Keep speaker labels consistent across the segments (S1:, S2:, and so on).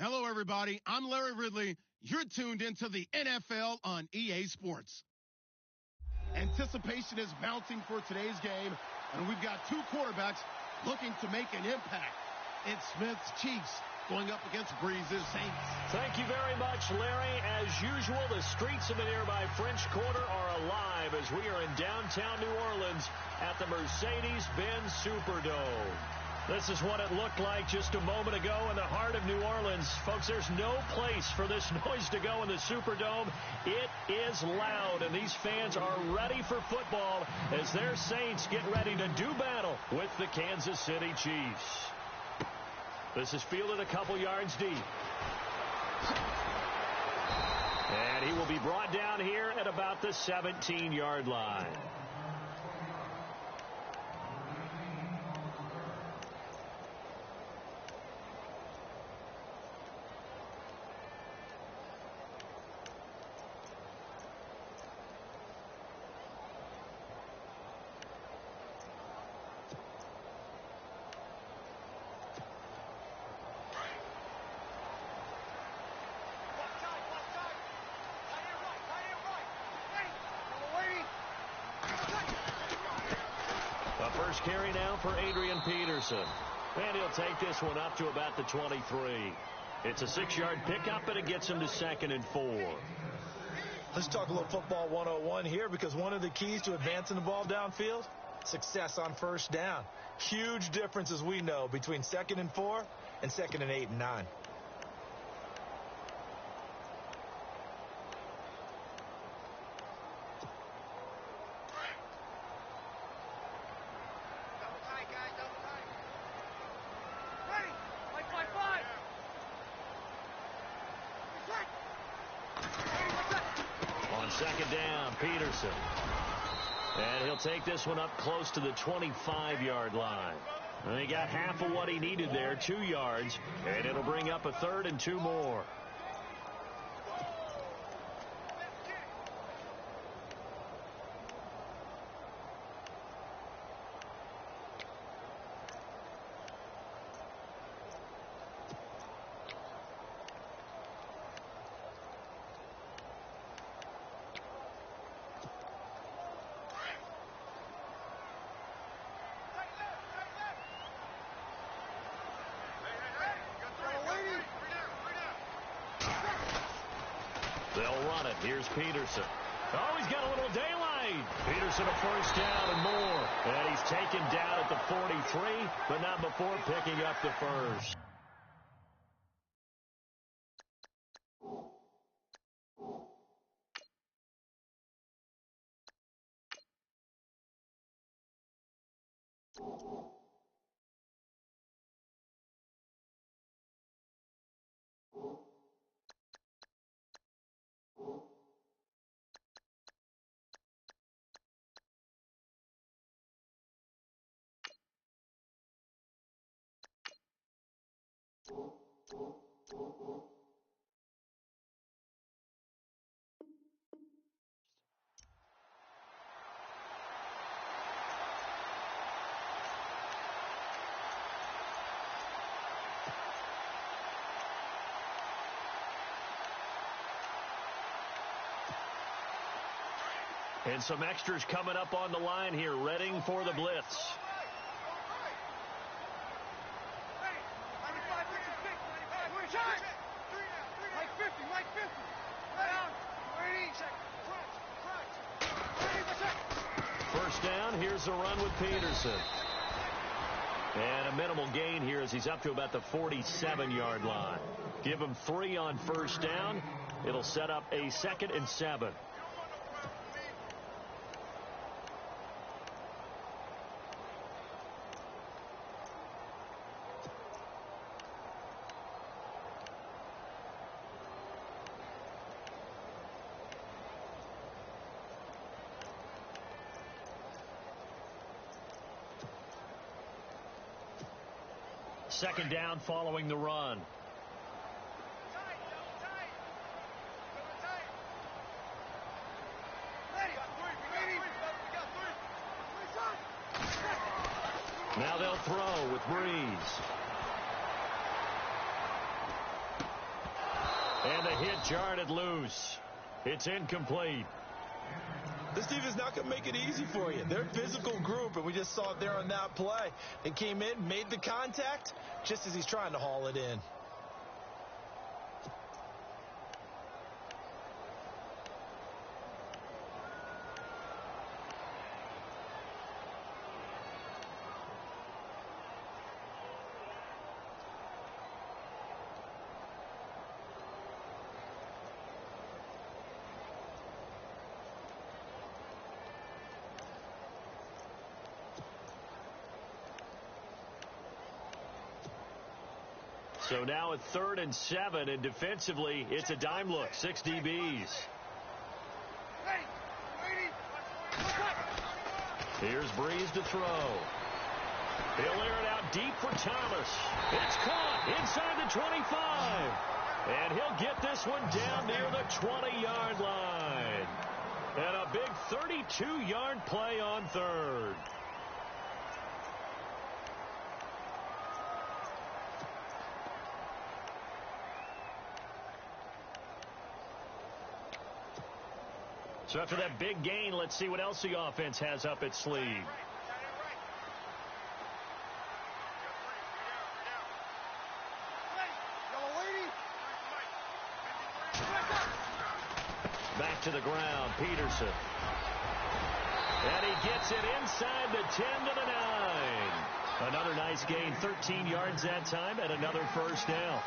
S1: Hello, everybody. I'm Larry Ridley. You're tuned into the NFL on EA Sports. Anticipation is mounting for today's game, and we've got two quarterbacks looking to make an impact. It's Smith's Chiefs going up against Breeze's Saints.
S2: Thank you very much, Larry. As usual, the streets of the nearby French Quarter are alive as we are in downtown New Orleans at the Mercedes-Benz Superdome. This is what it looked like just a moment ago in the heart of New Orleans. Folks, there's no place for this noise to go in the Superdome. It is loud, and these fans are ready for football as their Saints get ready to do battle with the Kansas City Chiefs. This is fielded a couple yards deep. And he will be brought down here at about the 17-yard line. First carry now for Adrian Peterson. And he'll take this one up to about the 23. It's a 6-yard pickup, and it gets him to 2nd and 4.
S3: Let's talk a little football 101 here, because one of the keys to advancing the ball downfield, success on first down. Huge difference, as we know, between 2nd and 4 and 2nd and 8 and 9.
S2: Second down, Peterson. And he'll take this one up close to the 25-yard line. And he got half of what he needed there, 2 yards, and it'll bring up a 3rd and 2 more. They'll run it. Here's Peterson. Oh, he's got a little daylight. Peterson a first down and more. And he's taken down at the 43, but not before picking up the first. And some extras coming up on the line here, readying for the blitz. First down, here's the run with Peterson. And a minimal gain here as he's up to about the 47-yard line. Give him 3 on first down. It'll set up a 2nd and 7. Second down following the run. Now they'll throw with Breeze. And the hit jarred it loose. It's incomplete.
S3: This defense not going to make it easy for you. They're a physical group, and we just saw it there on that play. They came in, made the contact, just as he's trying to haul it in.
S2: So now at 3rd and 7, and defensively, it's a dime look. 6 DBs. Here's Breeze to throw. He'll air it out deep for Thomas. It's caught inside the 25. And he'll get this one down near the 20-yard line. And a big 32-yard play on 3rd. So after that big gain, let's see what else the offense has up its sleeve. Back to the ground, Peterson. And he gets it inside the 10 to the 9. Another nice gain, 13 yards that time, and another first down.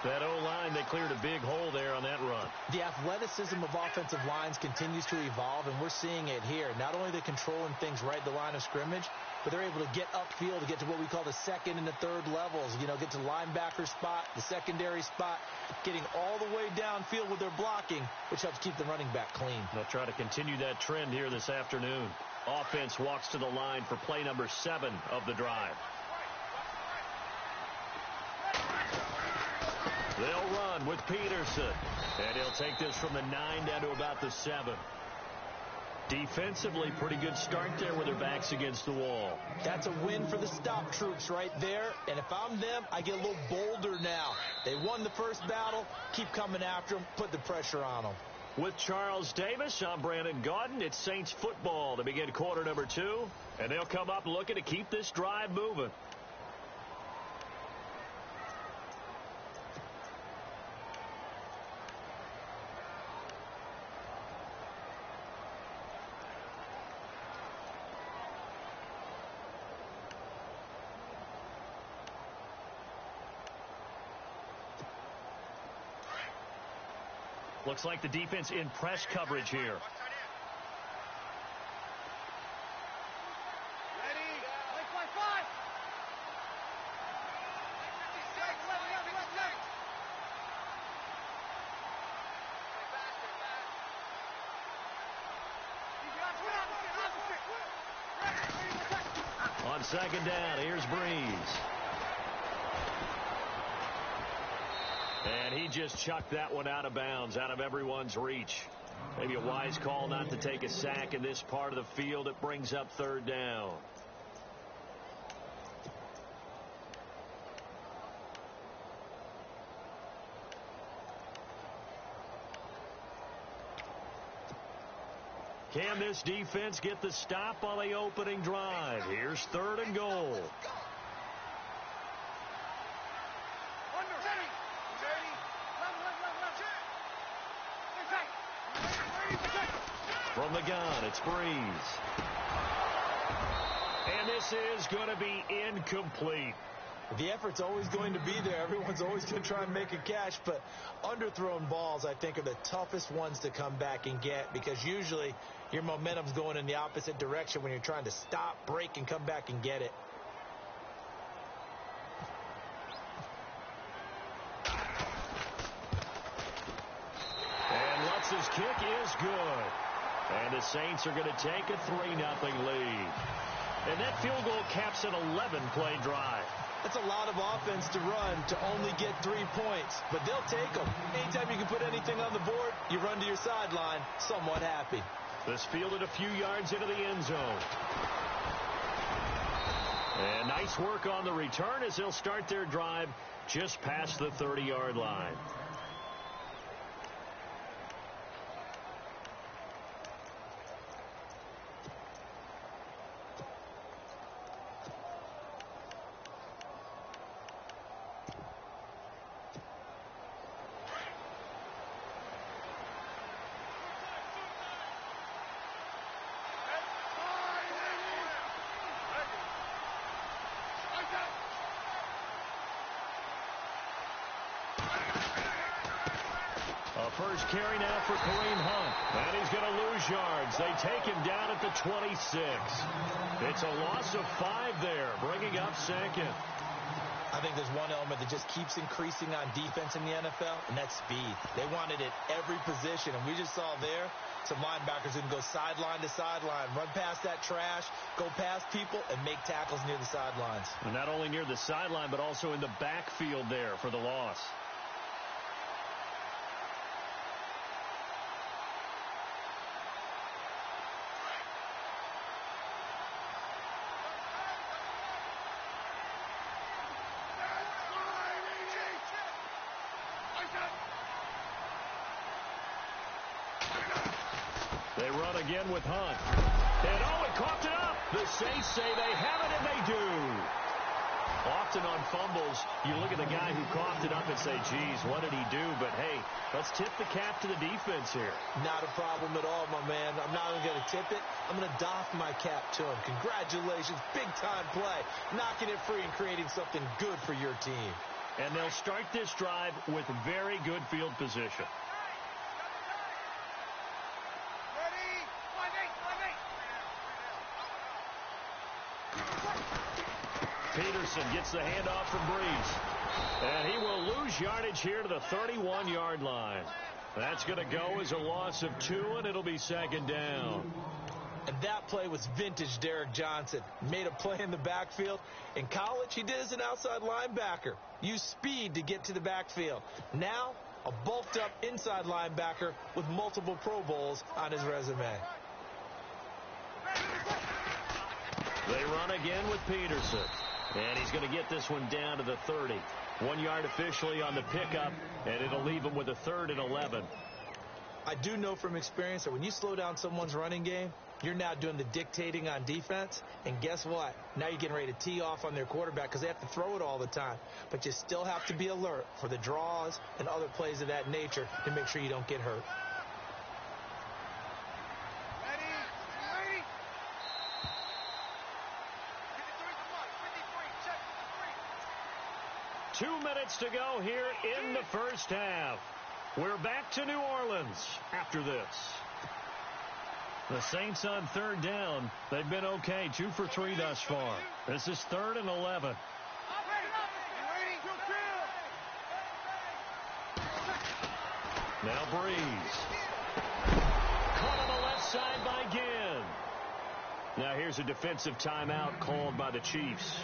S2: That O-line, they cleared a big hole there on that run.
S3: The athleticism of offensive lines continues to evolve, and we're seeing it here. Not only are they controlling things right at the line of scrimmage, but they're able to get upfield to get to what we call the 2nd and the 3rd levels. You know, get to linebacker spot, the secondary spot, getting all the way downfield with their blocking, which helps keep the running back clean.
S2: They'll try to continue that trend here this afternoon. Offense walks to the line for play number 7 of the drive. They'll run with Peterson. And he'll take this from the 9 down to about the 7. Defensively, pretty good start there with their backs against the wall.
S3: That's a win for the stop troops right there. And if I'm them, I get a little bolder now. They won the first battle. Keep coming after them. Put the pressure on them.
S2: With Charles Davis, I'm Brandon Gaudin. It's Saints football to begin quarter number 2. And they'll come up looking to keep this drive moving. Looks like the defense in press coverage here. On 2nd down, here's Breeze. And he just chucked that one out of bounds, out of everyone's reach. Maybe a wise call not to take a sack in this part of the field. It brings up 3rd down. Can this defense get the stop on the opening drive? Here's 3rd and goal. From the gun, it's Breeze. And this is going to be incomplete.
S3: The effort's always going to be there. Everyone's always going to try and make a catch, but underthrown balls, I think, are the toughest ones to come back and get because usually your momentum's going in the opposite direction when you're trying to stop, break, and come back and get it.
S2: And Lutz's kick is good. And the Saints are going to take a 3-0 lead. And that field goal caps an 11-play drive.
S3: That's a lot of offense to run to only get 3 points, but they'll take them. Anytime you can put anything on the board, you run to your sideline, somewhat happy.
S2: This fielded a few yards into the end zone. And nice work on the return as they'll start their drive just past the 30-yard line. first carry now for Kareem Hunt. And he's going to lose yards. They take him down at the 26. It's a loss of 5 there, bringing up second.
S3: I think there's one element that just keeps increasing on defense in the NFL, and that's speed. They want it at every position, and we just saw there some linebackers who can go sideline to sideline, run past that trash, go past people, and make tackles near the sidelines.
S2: And not only near the sideline, but also in the backfield there for the loss. They run again with Hunt. And he coughed it up. The Saints say they have it, and they do. Often on fumbles, you look at the guy who coughed it up and say, geez, what did he do? But, hey, let's tip the cap to the defense here.
S3: Not a problem at all, my man. I'm not only going to tip it, I'm going to doff my cap to him. Congratulations, big-time play. Knocking it free and creating something good for your team.
S2: And they'll start this drive with very good field position. Peterson gets the handoff from Breeze. And he will lose yardage here to the 31-yard line. That's going to go as a loss of 2, and it'll be second down.
S3: And that play was vintage Derek Johnson. Made a play in the backfield. In college, he did as an outside linebacker. Used speed to get to the backfield. Now, a bulked-up inside linebacker with multiple Pro Bowls on his resume.
S2: They run again with Peterson. And he's going to get this one down to the 30. 1 yard officially on the pickup, and it'll leave him with a 3rd and 11.
S3: I do know from experience that when you slow down someone's running game, you're now doing the dictating on defense. And guess what? Now you're getting ready to tee off on their quarterback because they have to throw it all the time. But you still have to be alert for the draws and other plays of that nature to make sure you don't get hurt.
S2: 2 minutes to go here in the first half. We're back to New Orleans after this. The Saints on 3rd down. They've been okay. 2 for 3 thus far. This is 3rd and 11. Now Breeze. Caught on the left side by Ginn. Now here's a defensive timeout called by the Chiefs.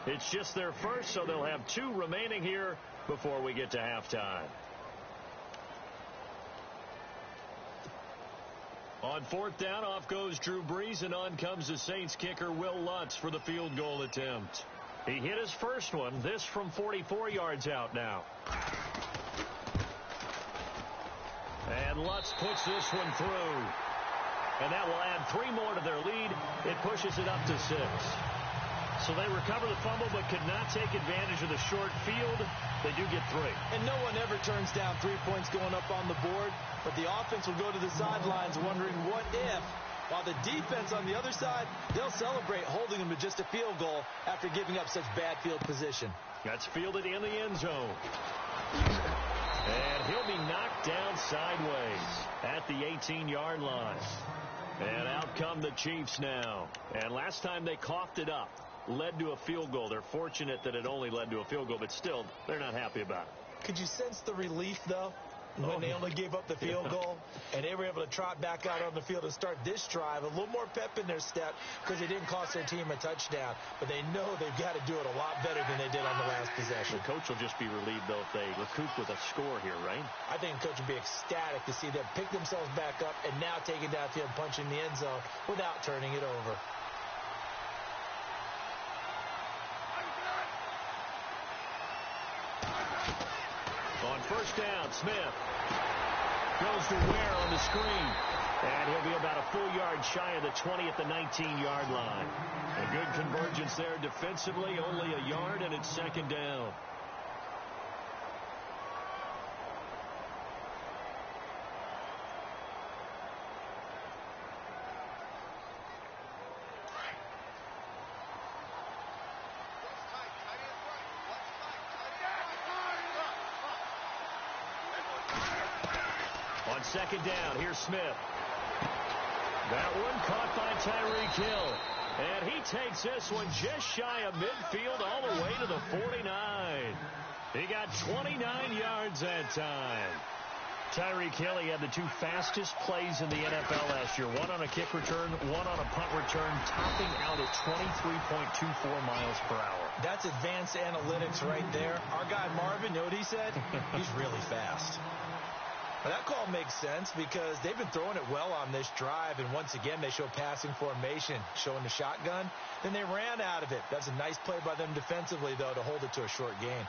S2: It's just their first, so they'll have 2 remaining here before we get to halftime. On 4th down, off goes Drew Brees, and on comes the Saints kicker Will Lutz for the field goal attempt. He hit his first one, this from 44 yards out now. And Lutz puts this one through. And that will add 3 more to their lead. It pushes it up to 6. So they recover the fumble but could not take advantage of the short field. They do get 3.
S3: And no one ever turns down 3 points going up on the board. But the offense will go to the sidelines wondering what if. While the defense on the other side, they'll celebrate holding them to just a field goal after giving up such bad field position.
S2: That's fielded in the end zone. And he'll be knocked down sideways at the 18-yard line. And out come the Chiefs now. And last time they coughed it up, led to a field goal. They're fortunate that it only led to a field goal, but still, they're not happy about it.
S3: Could you sense the relief, though, when they only gave up the field goal and they were able to trot back out on the field and start this drive? A little more pep in their step because they didn't cost their team a touchdown, but they know they've got to do it a lot better than they did on the last possession.
S2: The coach will just be relieved, though, if they recoup with a score here, right?
S3: I think the coach will be ecstatic to see them pick themselves back up and now take it downfield, punching the end zone without turning it over.
S2: On 1st down, Smith goes to Ware on the screen. And he'll be about a full yard shy of the 20 at the 19-yard line. A good convergence there defensively, only a yard, and it's 2nd down. second down. Here's Smith. That one caught by Tyreek Hill. And he takes this one just shy of midfield all the way to the 49. He got 29 yards that time. Tyreek Hill, he had the 2 fastest plays in the NFL last year. One on a kick return, one on a punt return, topping out at 23.24 miles per hour.
S3: That's advanced analytics right there. Our guy Marvin, you know what he said? He's really fast. Well, that call makes sense because they've been throwing it well on this drive, and once again they show passing formation, showing the shotgun. Then they ran out of it. That's a nice play by them defensively, though, to hold it to a short gain.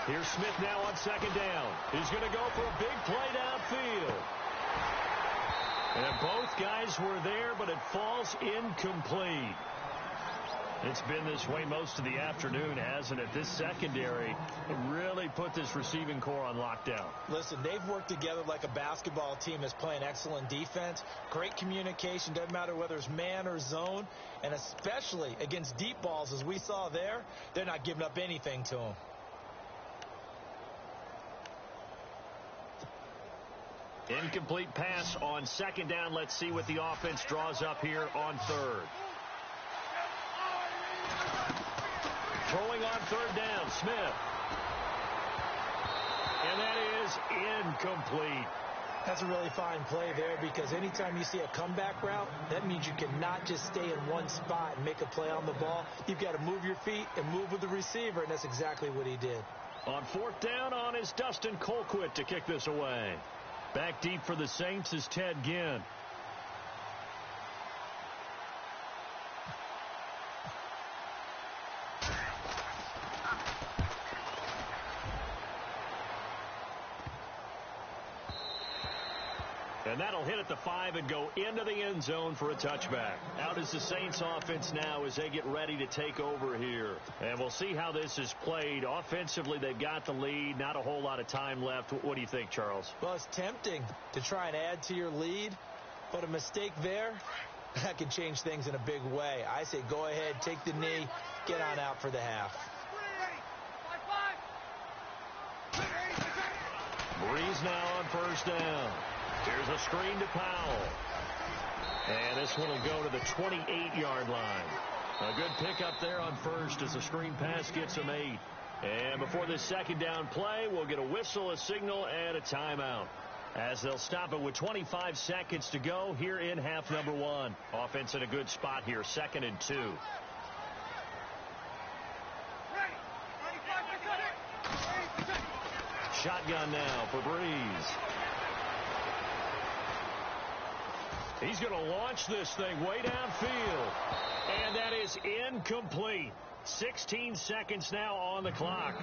S2: Here's Smith now on second down. He's going to go for a big play downfield. And both guys were there, but it falls incomplete. It's been this way most of the afternoon, hasn't it? This secondary really put this receiving core on lockdown.
S3: Listen, they've worked together like a basketball team that's playing excellent defense. Great communication. Doesn't matter whether it's man or zone. And especially against deep balls, as we saw there, they're not giving up anything to them.
S2: Incomplete pass on second down. Let's see what the offense draws up here on third. Throwing on third down, Smith. And that is incomplete.
S3: That's a really fine play there because anytime you see a comeback route, that means you cannot just stay in one spot and make a play on the ball. You've got to move your feet and move with the receiver, and that's exactly what he did.
S2: On fourth down on is Dustin Colquitt to kick this away. Back deep for the Saints is Ted Ginn. And that'll hit at the 5 and go into the end zone for a touchback. Out is the Saints offense now as they get ready to take over here. And we'll see how this is played. Offensively, they've got the lead. Not a whole lot of time left. What do you think, Charles?
S3: Well, it's tempting to try and add to your lead, but a mistake there, that can change things in a big way. I say go ahead, take the knee, get on out for the half.
S2: Breeze now on first down. Here's a screen to Powell. And this one will go to the 28-yard line. A good pickup there on first as the screen pass gets him 8. And before this second down play, we'll get a whistle, a signal, and a timeout. As they'll stop it with 25 seconds to go here in half number 1. Offense in a good spot here, 2nd and 2. Shotgun now for Breeze. He's going to launch this thing way downfield. And that is incomplete. 16 seconds now on the clock.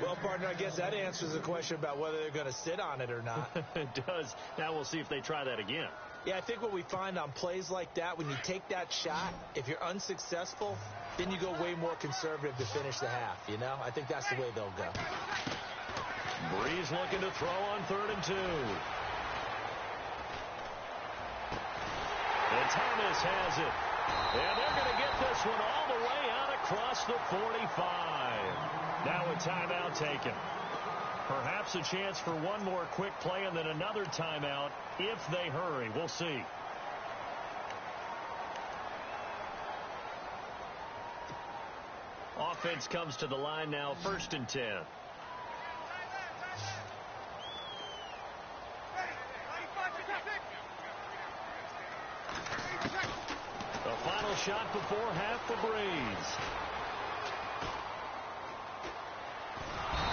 S3: Well, partner, I guess that answers the question about whether they're going to sit on it or not.
S2: It does. Now we'll see if they try that again.
S3: Yeah, I think what we find on plays like that, when you take that shot, if you're unsuccessful, then you go way more conservative to finish the half, you know? I think that's the way they'll go.
S2: Breeze looking to throw on 3rd and 2. And Thomas has it. And they're going to get this one all the way out across the 45. Now a timeout taken. Perhaps a chance for one more quick play and then another timeout if they hurry. We'll see. Offense comes to the line now, 1st and 10. The final shot before half for Breeze.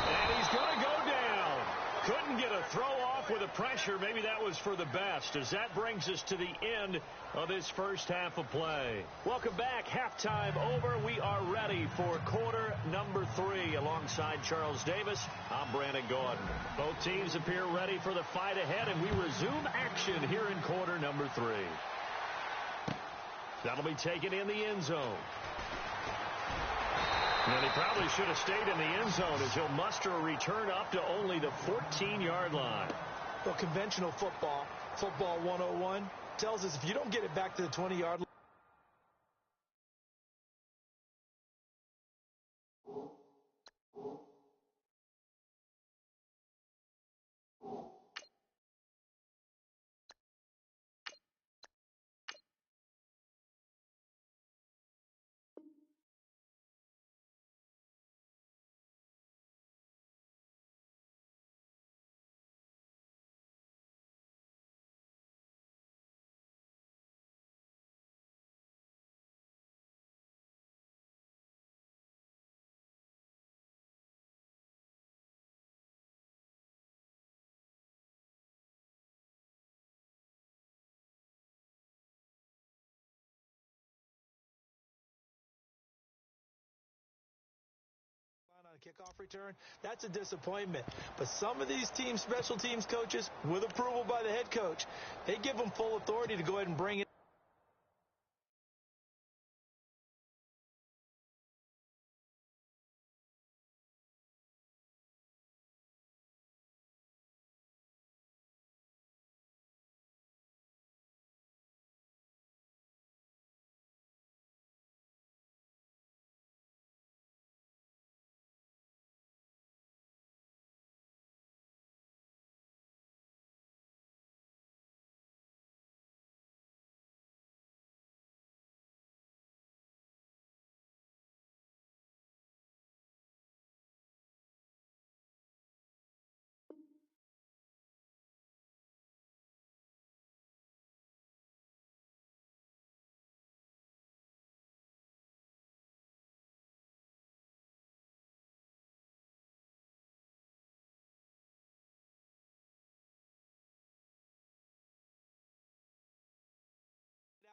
S2: And he's going to go down. Couldn't get a throw off with the pressure. Maybe that was for the best, as that brings us to the end of this first half of play. Welcome back. Halftime over. We are ready for quarter number 3. Alongside Charles Davis, I'm Brandon Gordon. Both teams appear ready for the fight ahead, and we resume action here in quarter number 3. That'll be taken in the end zone. And he probably should have stayed in the end zone as he'll muster a return up to only the 14-yard line.
S3: Well, conventional football 101, tells us if you don't get it back to the 20-yard line, on a kickoff return, that's a disappointment. But some of these teams, special teams coaches, with approval by the head coach, they give them full authority to go ahead and bring it.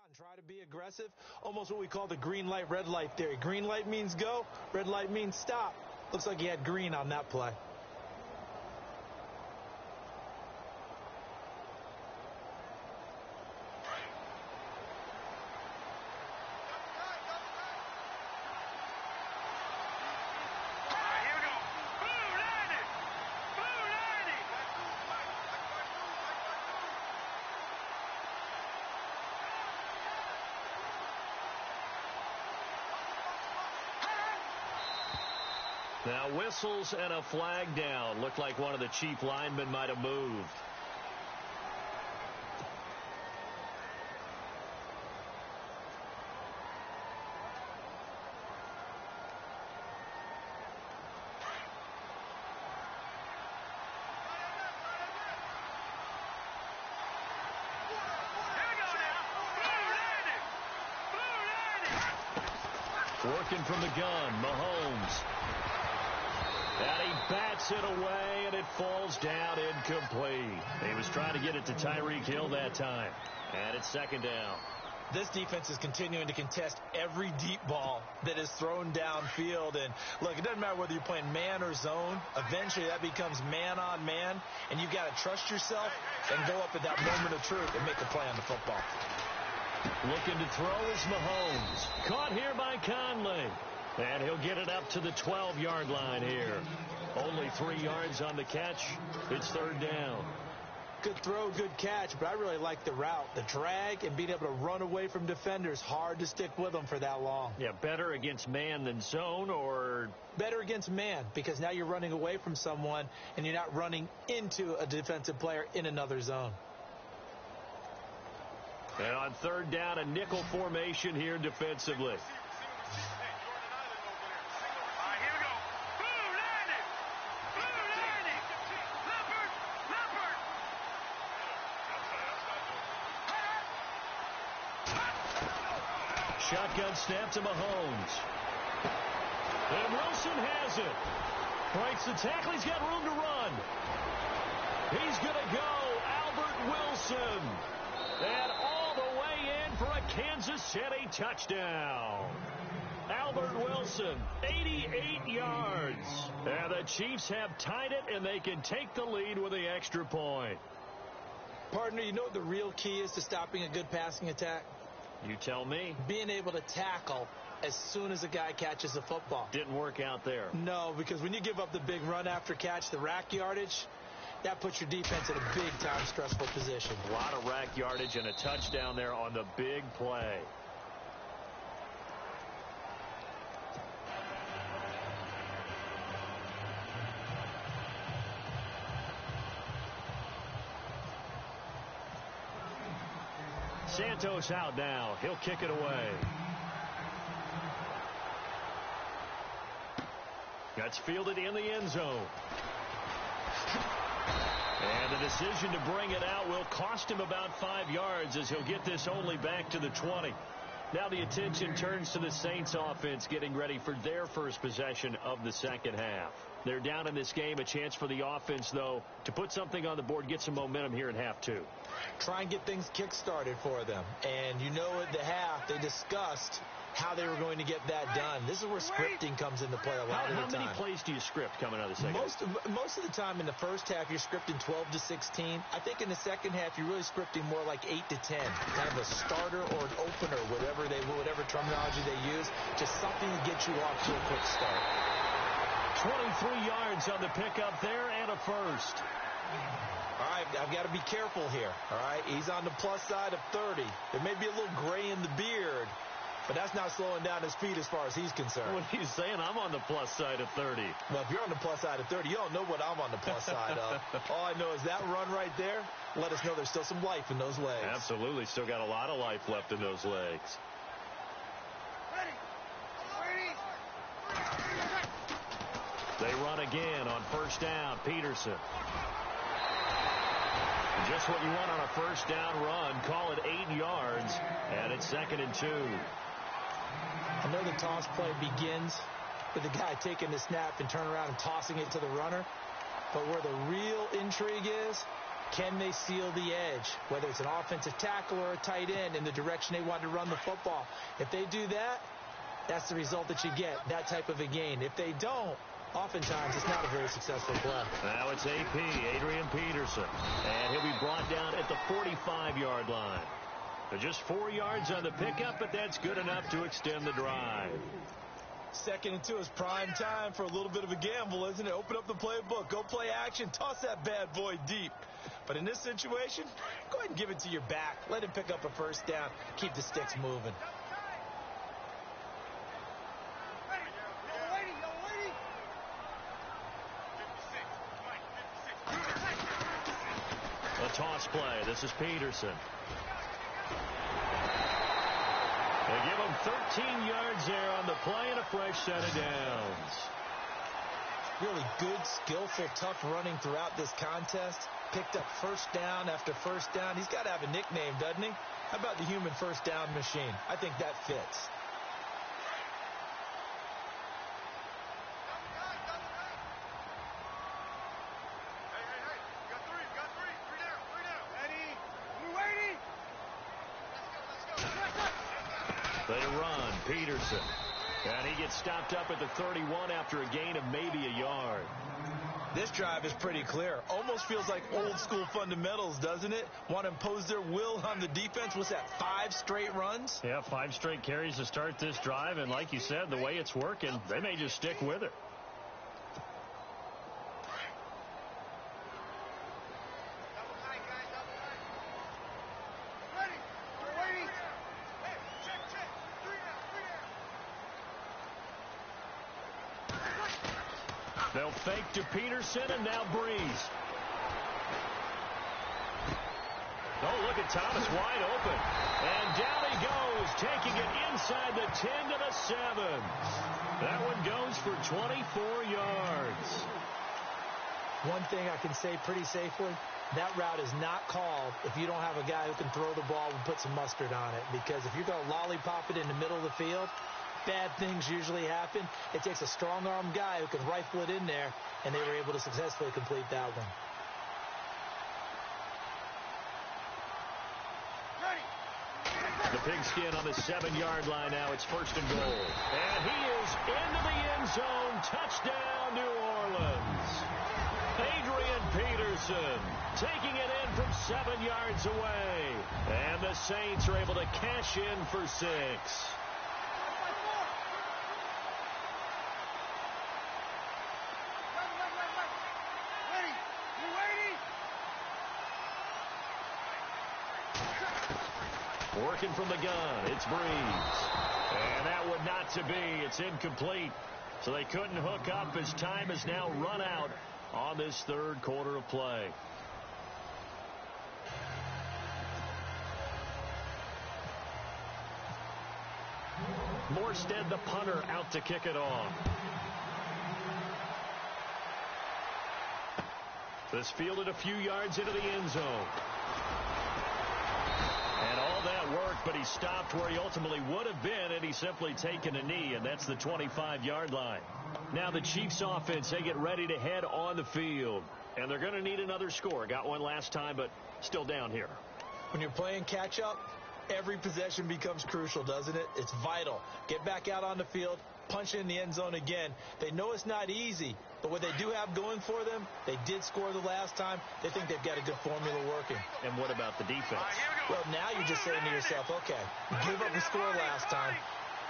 S3: And try to be aggressive, almost what we call the green light, red light theory. Green light means go, red light means stop. Looks like he had green on that play.
S2: Now whistles and a flag down. Looked like one of the chief linemen might have moved. Working from the gun, Mahomes. And he bats it away, and it falls down incomplete. He was trying to get it to Tyreek Hill that time. And it's second down.
S3: This defense is continuing to contest every deep ball that is thrown downfield. And, look, it doesn't matter whether you're playing man or zone. Eventually, that becomes man on man, and you've got to trust yourself and go up at that moment of truth and make a play on the football.
S2: Looking to throw is Mahomes. Caught here by Conley. And he'll get it up to the 12-yard line here. Only 3 yards on the catch. It's third down.
S3: Good throw, good catch, but I really like the route. The drag and being able to run away from defenders. Hard to stick with them for that long.
S2: Yeah, better against man than zone, or?
S3: Better against man, because now you're running away from someone and you're not running into a defensive player in another zone.
S2: And on third down, a nickel formation here defensively. Shotgun snap to Mahomes. And Wilson has it. Breaks the tackle. He's got room to run. He's going to go. Albert Wilson. And all the way in for a Kansas City touchdown. Albert Wilson, 88 yards. And the Chiefs have tied it, and they can take the lead with the extra point.
S3: Partner, you know what the real key is to stopping a good passing attack?
S2: You tell me.
S3: Being able to tackle as soon as a guy catches the football.
S2: Didn't work out there.
S3: No, because when you give up the big run after catch, the rack yardage, that puts your defense in a big-time stressful position.
S2: A lot of rack yardage and a touchdown there on the big play. Santos out now. He'll kick it away. That's fielded in the end zone. And the decision to bring it out will cost him about 5 yards as he'll get this only back to the 20. Now the attention turns to the Saints offense getting ready for their first possession of the second half. They're down in this game. A chance for the offense, though, to put something on the board, get some momentum here in half two.
S3: Try and get things kick-started for them. And you know at the half they discussed how they were going to get that done. This is where scripting comes into play a lot of the time.
S2: How many plays do you script coming out of the second half?
S3: Most of the time in the first half, you're scripting 12 to 16. I think in the second half, you're really scripting more like 8 to 10. Kind of a starter or an opener, whatever terminology they use. Just something to get you off to a quick start.
S2: 23 yards on the pickup there and a first.
S3: All right, I've got to be careful here. All right, he's on the plus side of 30. There may be a little gray in the beard, but that's not slowing down his speed as far as he's concerned.
S2: What are you saying? I'm on the plus side of 30.
S3: Well, if you're on the plus side of 30, you don't know what I'm on the plus side of. All I know is that run right there let us know there's still some life in those legs.
S2: Absolutely. Still got a lot of life left in those legs. They run again on first down. Peterson. Just what you want on a first down run. Call it 8 yards, and it's 2nd and 2.
S3: I know the toss play begins with the guy taking the snap and turning around and tossing it to the runner. But where the real intrigue is, can they seal the edge? Whether it's an offensive tackle or a tight end in the direction they want to run the football. If they do that, that's the result that you get, that type of a gain. If they don't, oftentimes it's not a very successful play.
S2: Now it's AP, Adrian Peterson. And he'll be brought down at the 45-yard line. Just 4 yards on the pickup, but that's good enough to extend the drive.
S3: 2nd and 2 is prime time for a little bit of a gamble, isn't it? Open up the playbook, go play action, toss that bad boy deep. But in this situation, go ahead and give it to your back. Let him pick up a first down. Keep the sticks moving.
S2: A toss play. This is Peterson. They give him 13 yards there on the play and a fresh set of downs.
S3: Really good, skillful, tough running throughout this contest. Picked up first down after first down. He's got to have a nickname, doesn't he? How about the human first down machine? I think that fits.
S2: They run. Peterson. And he gets stopped up at the 31 after a gain of maybe a yard.
S3: This drive is pretty clear. Almost feels like old school fundamentals, doesn't it? Want to impose their will on the defense. What's that, 5 straight runs?
S2: Yeah, 5 straight carries to start this drive. And like you said, the way it's working, they may just stick with it. They'll fake to Peterson, and now Breeze. Oh, look at Thomas wide open. And down he goes, taking it inside the 10 to the 7. That one goes for 24 yards.
S3: One thing I can say pretty safely, that route is not called if you don't have a guy who can throw the ball and put some mustard on it. Because if you're going to lollipop it in the middle of the field, bad things usually happen. It takes a strong-armed guy who can rifle it in there, and they were able to successfully complete that one.
S2: The pigskin on the 7-yard line now. It's 1st and goal. And he is into the end zone. Touchdown, New Orleans. Adrian Peterson taking it in from 7 yards away. And the Saints are able to cash in for 6. Working from the gun, it's Breeze. And that would not to be. It's incomplete. So they couldn't hook up as time has now run out on this third quarter of play. Morstead, the punter, out to kick it off. This fielded a few yards into the end zone. And all that worked, but he stopped where he ultimately would have been had he simply taken a knee, and that's the 25-yard line. Now the Chiefs offense, they get ready to head on the field. And they're going to need another score. Got one last time, but still down here.
S3: When you're playing catch-up, every possession becomes crucial, doesn't it? It's vital. Get back out on the field, punch in the end zone again. They know it's not easy, but what they do have going for them, they did score the last time. They think they've got a good formula working.
S2: And what about the defense?
S3: Well, now you're just saying to yourself, okay, give up a score last time.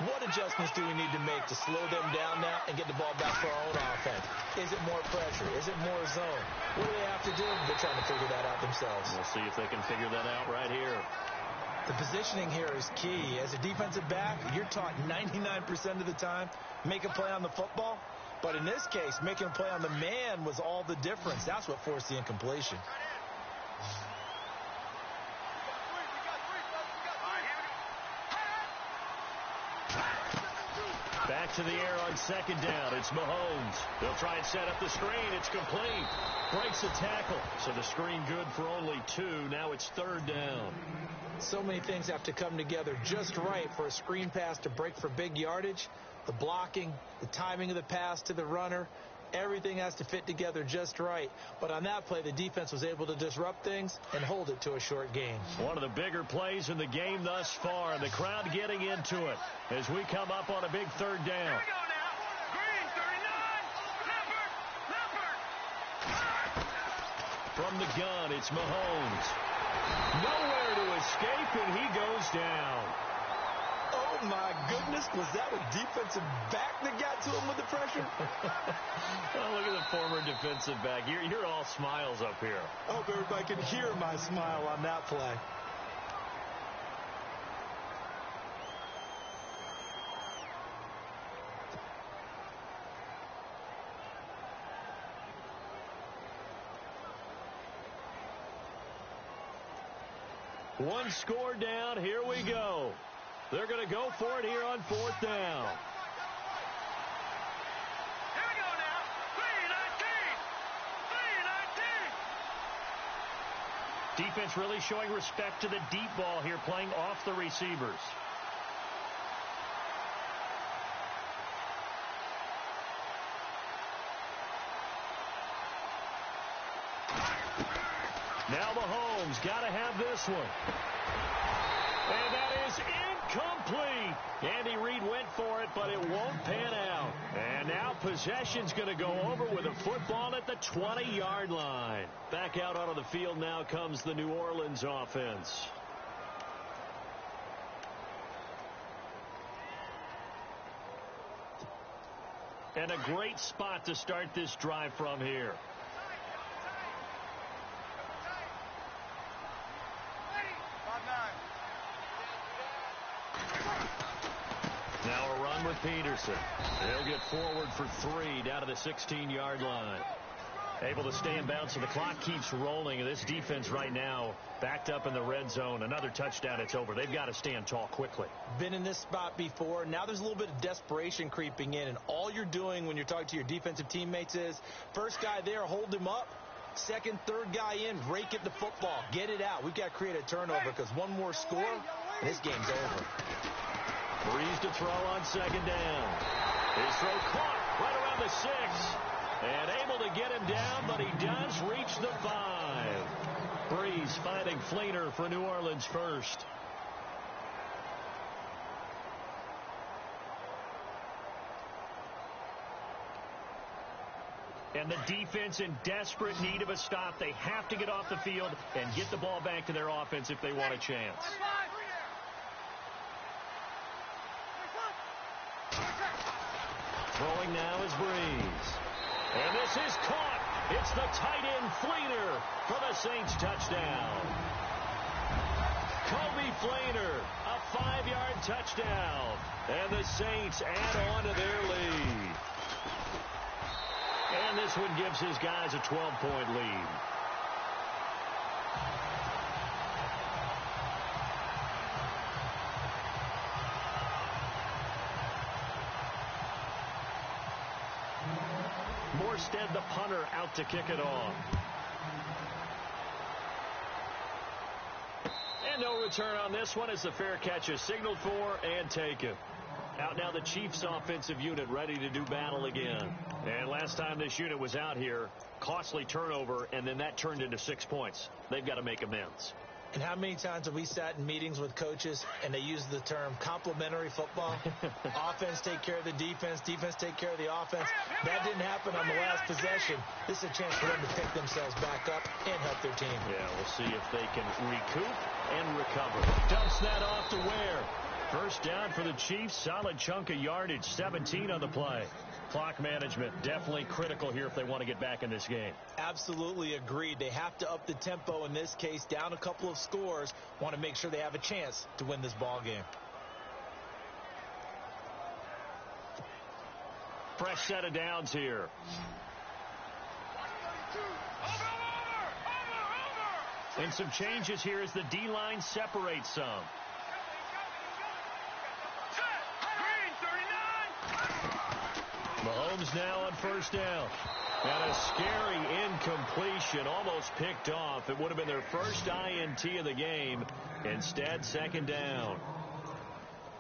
S3: What adjustments do we need to make to slow them down now and get the ball back for our own offense? Is it more pressure? Is it more zone? What do they have to do? They're trying to figure that out themselves.
S2: We'll see if they can figure that out right here.
S3: The positioning here is key. As a defensive back, you're taught 99% of the time, make a play on the football. But in this case, making a play on the man was all the difference. That's what forced the incompletion.
S2: Back to the air on second down. It's Mahomes. They'll try and set up the screen. It's complete. Breaks a tackle. So the screen good for only 2. Now it's third down.
S3: So many things have to come together just right for a screen pass to break for big yardage. The blocking, the timing of the pass to the runner, everything has to fit together just right. But on that play, the defense was able to disrupt things and hold it to a short gain.
S2: One of the bigger plays in the game thus far, and the crowd getting into it as we come up on a big third down.
S4: Here we go now. Green, 39.
S2: From the gun, it's Mahomes. Nowhere to escape, and he goes down.
S3: Oh, my goodness. Was that a defensive back that got to him with the pressure?
S2: Oh, look at the former defensive back. You're all smiles up here.
S3: I hope everybody can hear my smile on that play.
S2: One score down. Here we go. They're going to go for it here on fourth down.
S4: Here we go now. 3-19.
S2: Defense really showing respect to the deep ball here, playing off the receivers. Now Mahomes got to have this one. And that is incomplete. Andy Reid went for it, but it won't pan out. And now possession's going to go over with a football at the 20-yard line. Back out onto the field now comes the New Orleans offense. And a great spot to start this drive from here. Now a run with Peterson. He'll get forward for 3 down to the 16-yard line. Able to stay in bounds, so the clock keeps rolling. And this defense right now backed up in the red zone. Another touchdown, it's over. They've got to stand tall quickly.
S3: Been in this spot before. Now there's a little bit of desperation creeping in. And all you're doing when you're talking to your defensive teammates is, first guy there, hold him up. Second, third guy in, rake at the football. Get it out. We've got to create a turnover because one more score, and this game's over.
S2: Breeze to throw on second down. His throw caught right around the 6. And able to get him down, but he does reach the 5. Breeze finding Fleener for New Orleans first. And the defense in desperate need of a stop. They have to get off the field and get the ball back to their offense if they want a chance. Throwing now is Breeze. And this is caught. It's the tight end Fleener for the Saints touchdown. Kobe flainer. A 5-yard touchdown. And the Saints add on to their lead. And this one gives his guys a 12-point lead. Morstead, the punter, out to kick it off. And no return on this one as the fair catch is signaled for and taken. Out now the Chiefs offensive unit ready to do battle again. And last time this unit was out here, costly turnover, and then that turned into 6 points. They've got to make amends.
S3: And how many times have we sat in meetings with coaches and they use the term complementary football? Offense take care of the defense, defense take care of the offense. That didn't happen on the last possession. This is a chance for them to pick themselves back up and help their team.
S2: Yeah, we'll see if they can recoup and recover. Dumps that off to Ware. First down for the Chiefs. Solid chunk of yardage, 17 on the play. Clock management definitely critical here if they want to get back in this game.
S3: Absolutely agreed. They have to up the tempo in this case, down a couple of scores. Want to make sure they have a chance to win this ball game.
S2: Fresh set of downs here. And some changes here as the D-line separates some. Mahomes now on first down. And a scary incompletion, almost picked off. It would have been their first INT of the game. Instead, second down.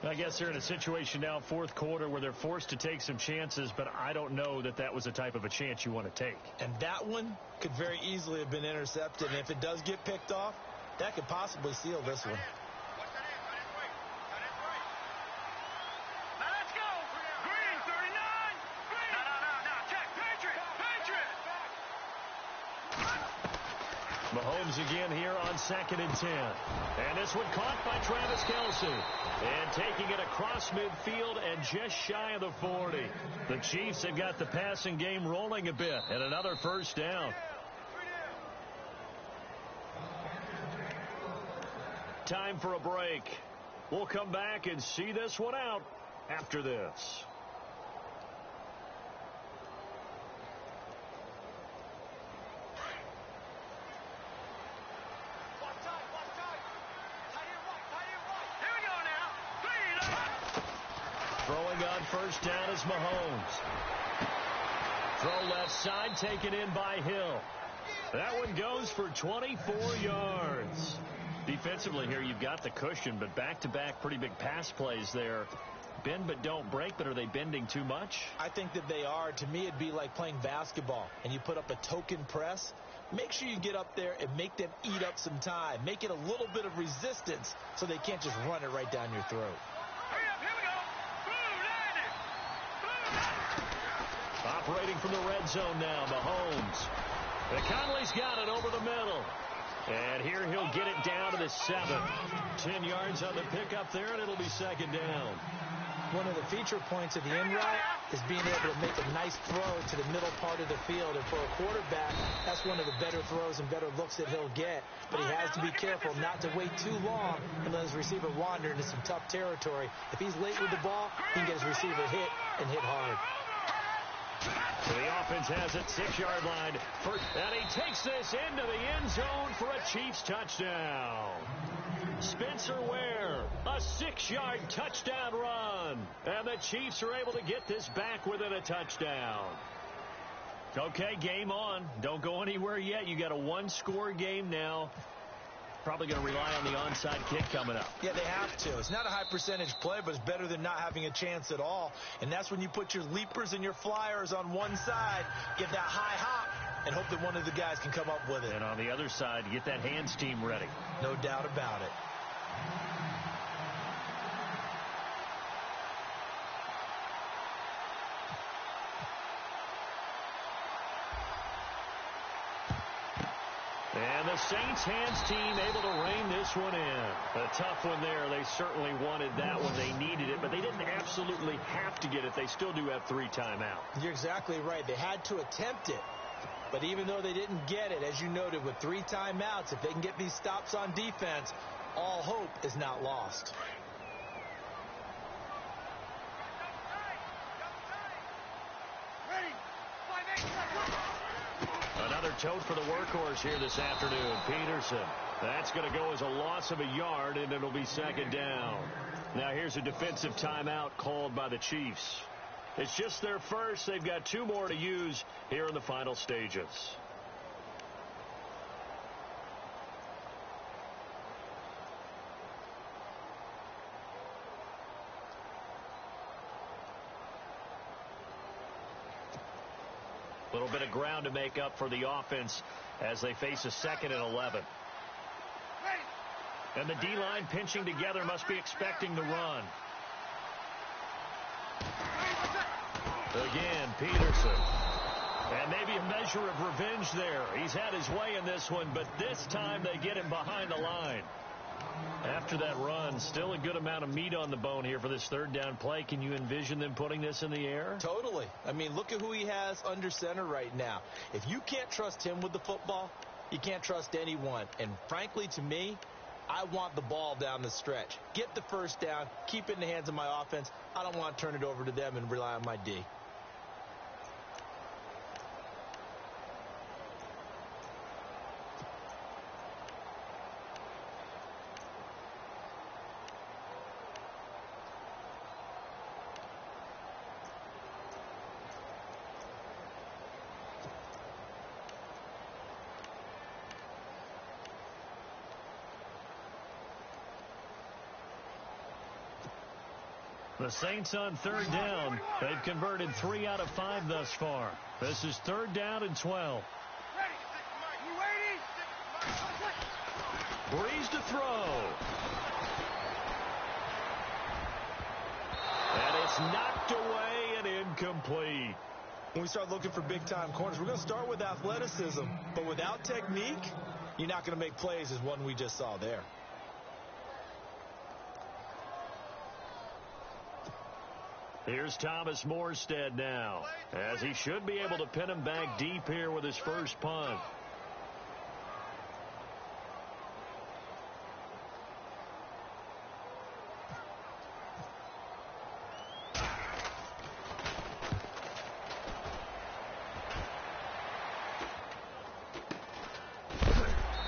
S2: I guess they're in a situation now, fourth quarter, where they're forced to take some chances, but I don't know that that was the type of a chance you want to take.
S3: And that one could very easily have been intercepted. And if it does get picked off, that could possibly seal this one.
S2: Mahomes again here on 2nd and 10. And this one caught by Travis Kelce. And taking it across midfield and just shy of the 40. The Chiefs have got the passing game rolling a bit. And another first down. Time for a break. We'll come back and see this one out after this. Throwing on first down is Mahomes. Throw left side, taken in by Hill. That one goes for 24 yards. Defensively here, you've got the cushion, but back-to-back pretty big pass plays there. Bend but don't break, but are they bending too much?
S3: I think that they are. To me, it'd be like playing basketball, and you put up a token press. Make sure you get up there and make them eat up some time. Make it a little bit of resistance so they can't just run it right down your throat.
S2: Operating from the red zone now, Mahomes. Conley's got it over the middle. And here he'll get it down to the 7. 10 yards on the pickup there, and it'll be second down.
S3: One of the feature points of the in route is being able to make a nice throw to the middle part of the field. And for a quarterback, that's one of the better throws and better looks that he'll get. But he has to be careful not to wait too long and let his receiver wander into some tough territory. If he's late with the ball, he can get his receiver hit and hit hard.
S2: So the offense has it, 6-yard line. And he takes this into the end zone for a Chiefs touchdown. Spencer Ware, a 6-yard touchdown run. And the Chiefs are able to get this back within a touchdown. Okay, game on. Don't go anywhere yet. You got a one-score game now. Probably going to rely on the onside kick coming up.
S3: Yeah, they have to. It's not a high percentage play, but it's better than not having a chance at all. And that's when you put your leapers and your flyers on one side, get that high hop, and hope that one of the guys can come up with it.
S2: And on the other side, get that hands team ready.
S3: No doubt about it.
S2: And the Saints hands team able to rein this one in. A tough one there. They certainly wanted that one. They needed it, but they didn't absolutely have to get it. They still do have 3 timeouts.
S3: You're exactly right. They had to attempt it. But even though they didn't get it, as you noted, with 3 timeouts, if they can get these stops on defense, all hope is not lost.
S2: Another tote for the workhorse here this afternoon, Peterson. That's going to go as a loss of a yard, and it'll be second down. Now here's a defensive timeout called by the Chiefs. It's just their first. They've got 2 more to use here in the final stages. A little bit of ground to make up for the offense as they face a 2nd and 11. And the D-line pinching together must be expecting the run. Again, Peterson. And maybe a measure of revenge there. He's had his way in this one, but this time they get him behind the line. After that run, still a good amount of meat on the bone here for this 3rd down play. Can you envision them putting this in the air?
S3: Totally. I mean, look at who he has under center right now. If you can't trust him with the football, you can't trust anyone. And frankly, to me, I want the ball down the stretch. Get the 1st down, keep it in the hands of my offense. I don't want to turn it over to them and rely on my D.
S2: The Saints on 3rd down. They've converted 3 out of 5 thus far. This is 3rd down and 12. Breeze to throw. And it's knocked away and incomplete.
S3: When we start looking for big-time corners, we're going to start with athleticism. But without technique, you're not going to make plays as one we just saw there.
S2: Here's Thomas Morstead now, as he should be able to pin him back deep here with his first punt.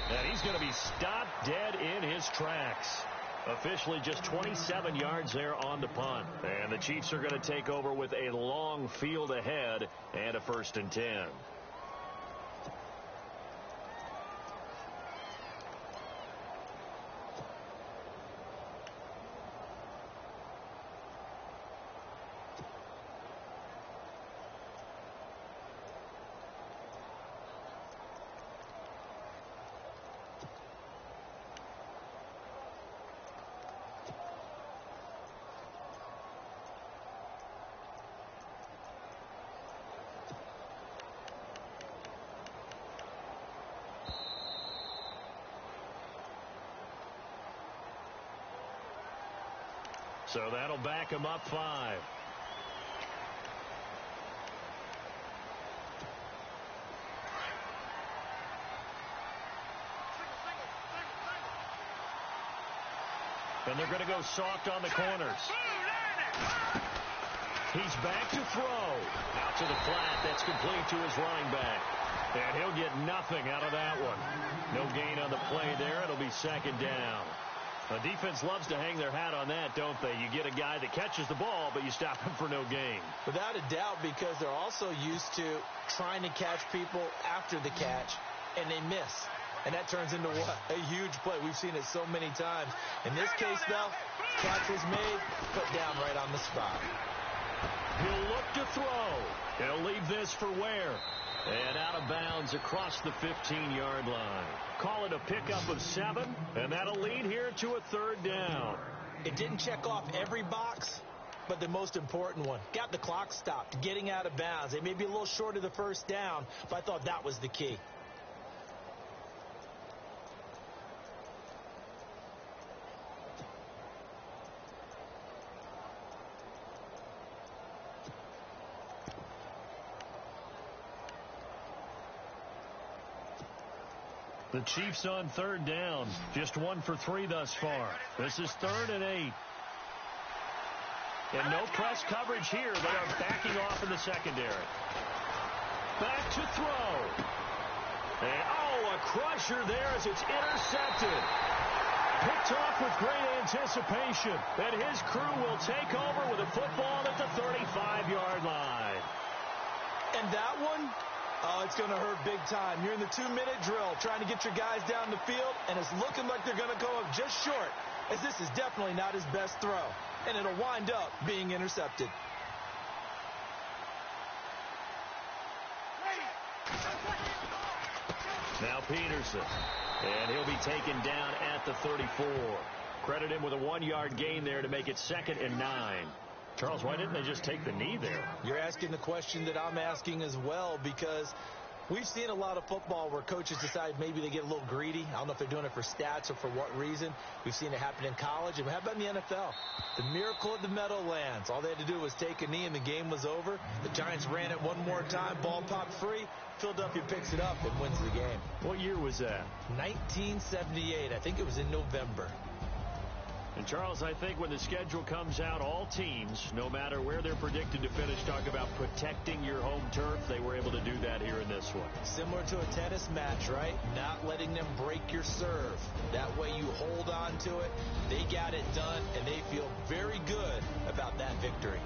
S2: And he's going to be stopped dead in his tracks. Officially just 27 yards there on the punt. And the Chiefs are going to take over with a long field ahead and a 1st and 10. So that'll back him up 5. And they're going to go soft on the corners. He's back to throw. Out to the flat. That's complete to his running back. And he'll get nothing out of that one. No gain on the play there. It'll be 2nd down. The defense loves to hang their hat on that, don't they? You get a guy that catches the ball, but you stop him for no gain.
S3: Without a doubt, because they're also used to trying to catch people after the catch, and they miss. And that turns into what? A huge play. We've seen it so many times. In this case, though, catch was made, put down right on the spot.
S2: He'll look to throw. He'll leave this for Ware. And out of bounds across the 15-yard line. Call it a pickup of 7, and that'll lead here to a 3rd down.
S3: It didn't check off every box, but the most important one. Got the clock stopped, getting out of bounds. They may be a little short of the 1st down, but I thought that was the key.
S2: The Chiefs on third down. Just 1 for 3 thus far. This is 3rd and 8. And no press coverage here. They are backing off in the secondary. Back to throw. And, a crusher there as it's intercepted. Picked off with great anticipation. And his crew will take over with a football at the 35-yard line.
S3: And that one, it's going to hurt big time. You're in the 2-minute drill trying to get your guys down the field, and it's looking like they're going to come up just short, as this is definitely not his best throw. And it'll wind up being intercepted.
S2: Now Peterson. And he'll be taken down at the 34. Credit him with a 1-yard gain there to make it 2nd and 9. Charles, why didn't they just take the knee there?
S3: You're asking the question that I'm asking as well, because we've seen a lot of football where coaches decide maybe they get a little greedy. I don't know if they're doing it for stats or for what reason. We've seen it happen in college. And how about in the NFL? The miracle of the Meadowlands. All they had to do was take a knee and the game was over. The Giants ran it one more time. Ball popped free. Philadelphia picks it up and wins the game.
S2: What year was that?
S3: 1978. I think it was in November.
S2: And, Charles, I think when the schedule comes out, all teams, no matter where they're predicted to finish, talk about protecting your home turf. They were able to do that here in this one.
S3: Similar to a tennis match, right? Not letting them break your serve. That way you hold on to it. They got it done, and they feel very good about that victory.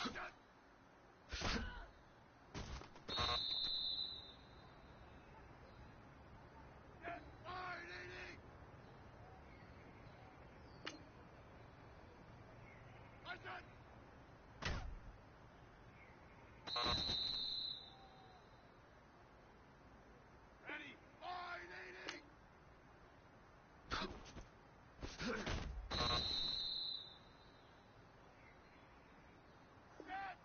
S1: Ready, fire, Nady! Set!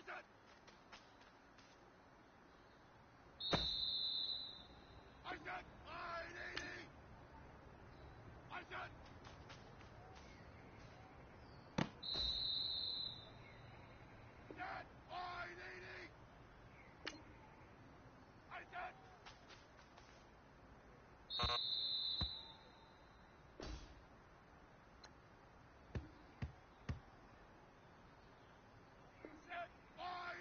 S1: said. I said 980. I said. Set 980. I said. Set 980.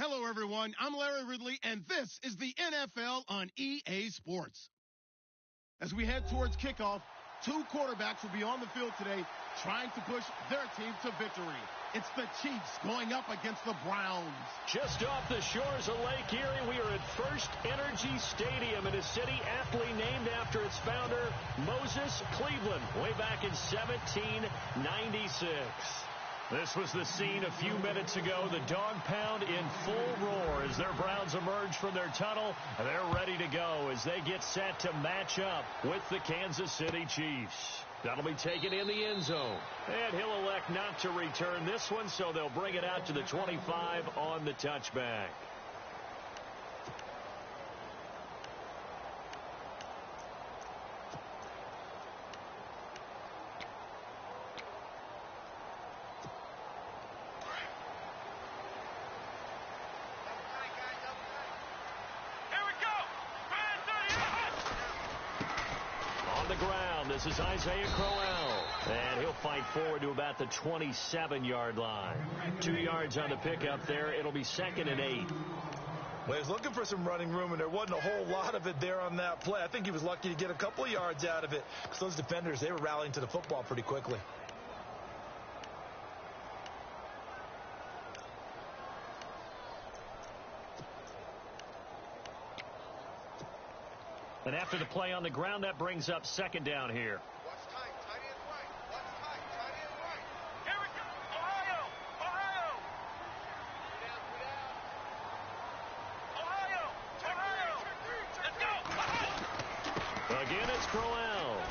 S1: Hello, everyone. I'm Larry Ridley, and this is the NFL on EA Sports. As we head towards kickoff, two quarterbacks will be on the field today trying to push their team to victory. It's the Chiefs going up against the Browns.
S2: Just off the shores of Lake Erie, we are at First Energy Stadium in a city aptly named after its founder, Moses Cleveland, way back in 1796. This was the scene a few minutes ago. The dog pound in full roar as their Browns emerge from their tunnel. They're ready to go as they get set to match up with the Kansas City Chiefs. That'll be taken in the end zone. And he'll elect not to return this one, so they'll bring it out to the 25 on the touchback. This is Isaiah Crowell, and he'll fight forward to about the 27-yard line. 2 yards on the pickup there. It'll be 2nd and 8.
S3: Well, he was looking for some running room, and there wasn't a whole lot of it there on that play. I think he was lucky to get a couple of yards out of it because those defenders, they were rallying to the football pretty quickly.
S2: And after the play on the ground, that brings up 2nd down here.
S4: Watch tight, tight end right. Watch tight, tight end right. Here we go. Ohio, Ohio. Ohio, Ohio. Let's go.
S2: Again, it's Crowell.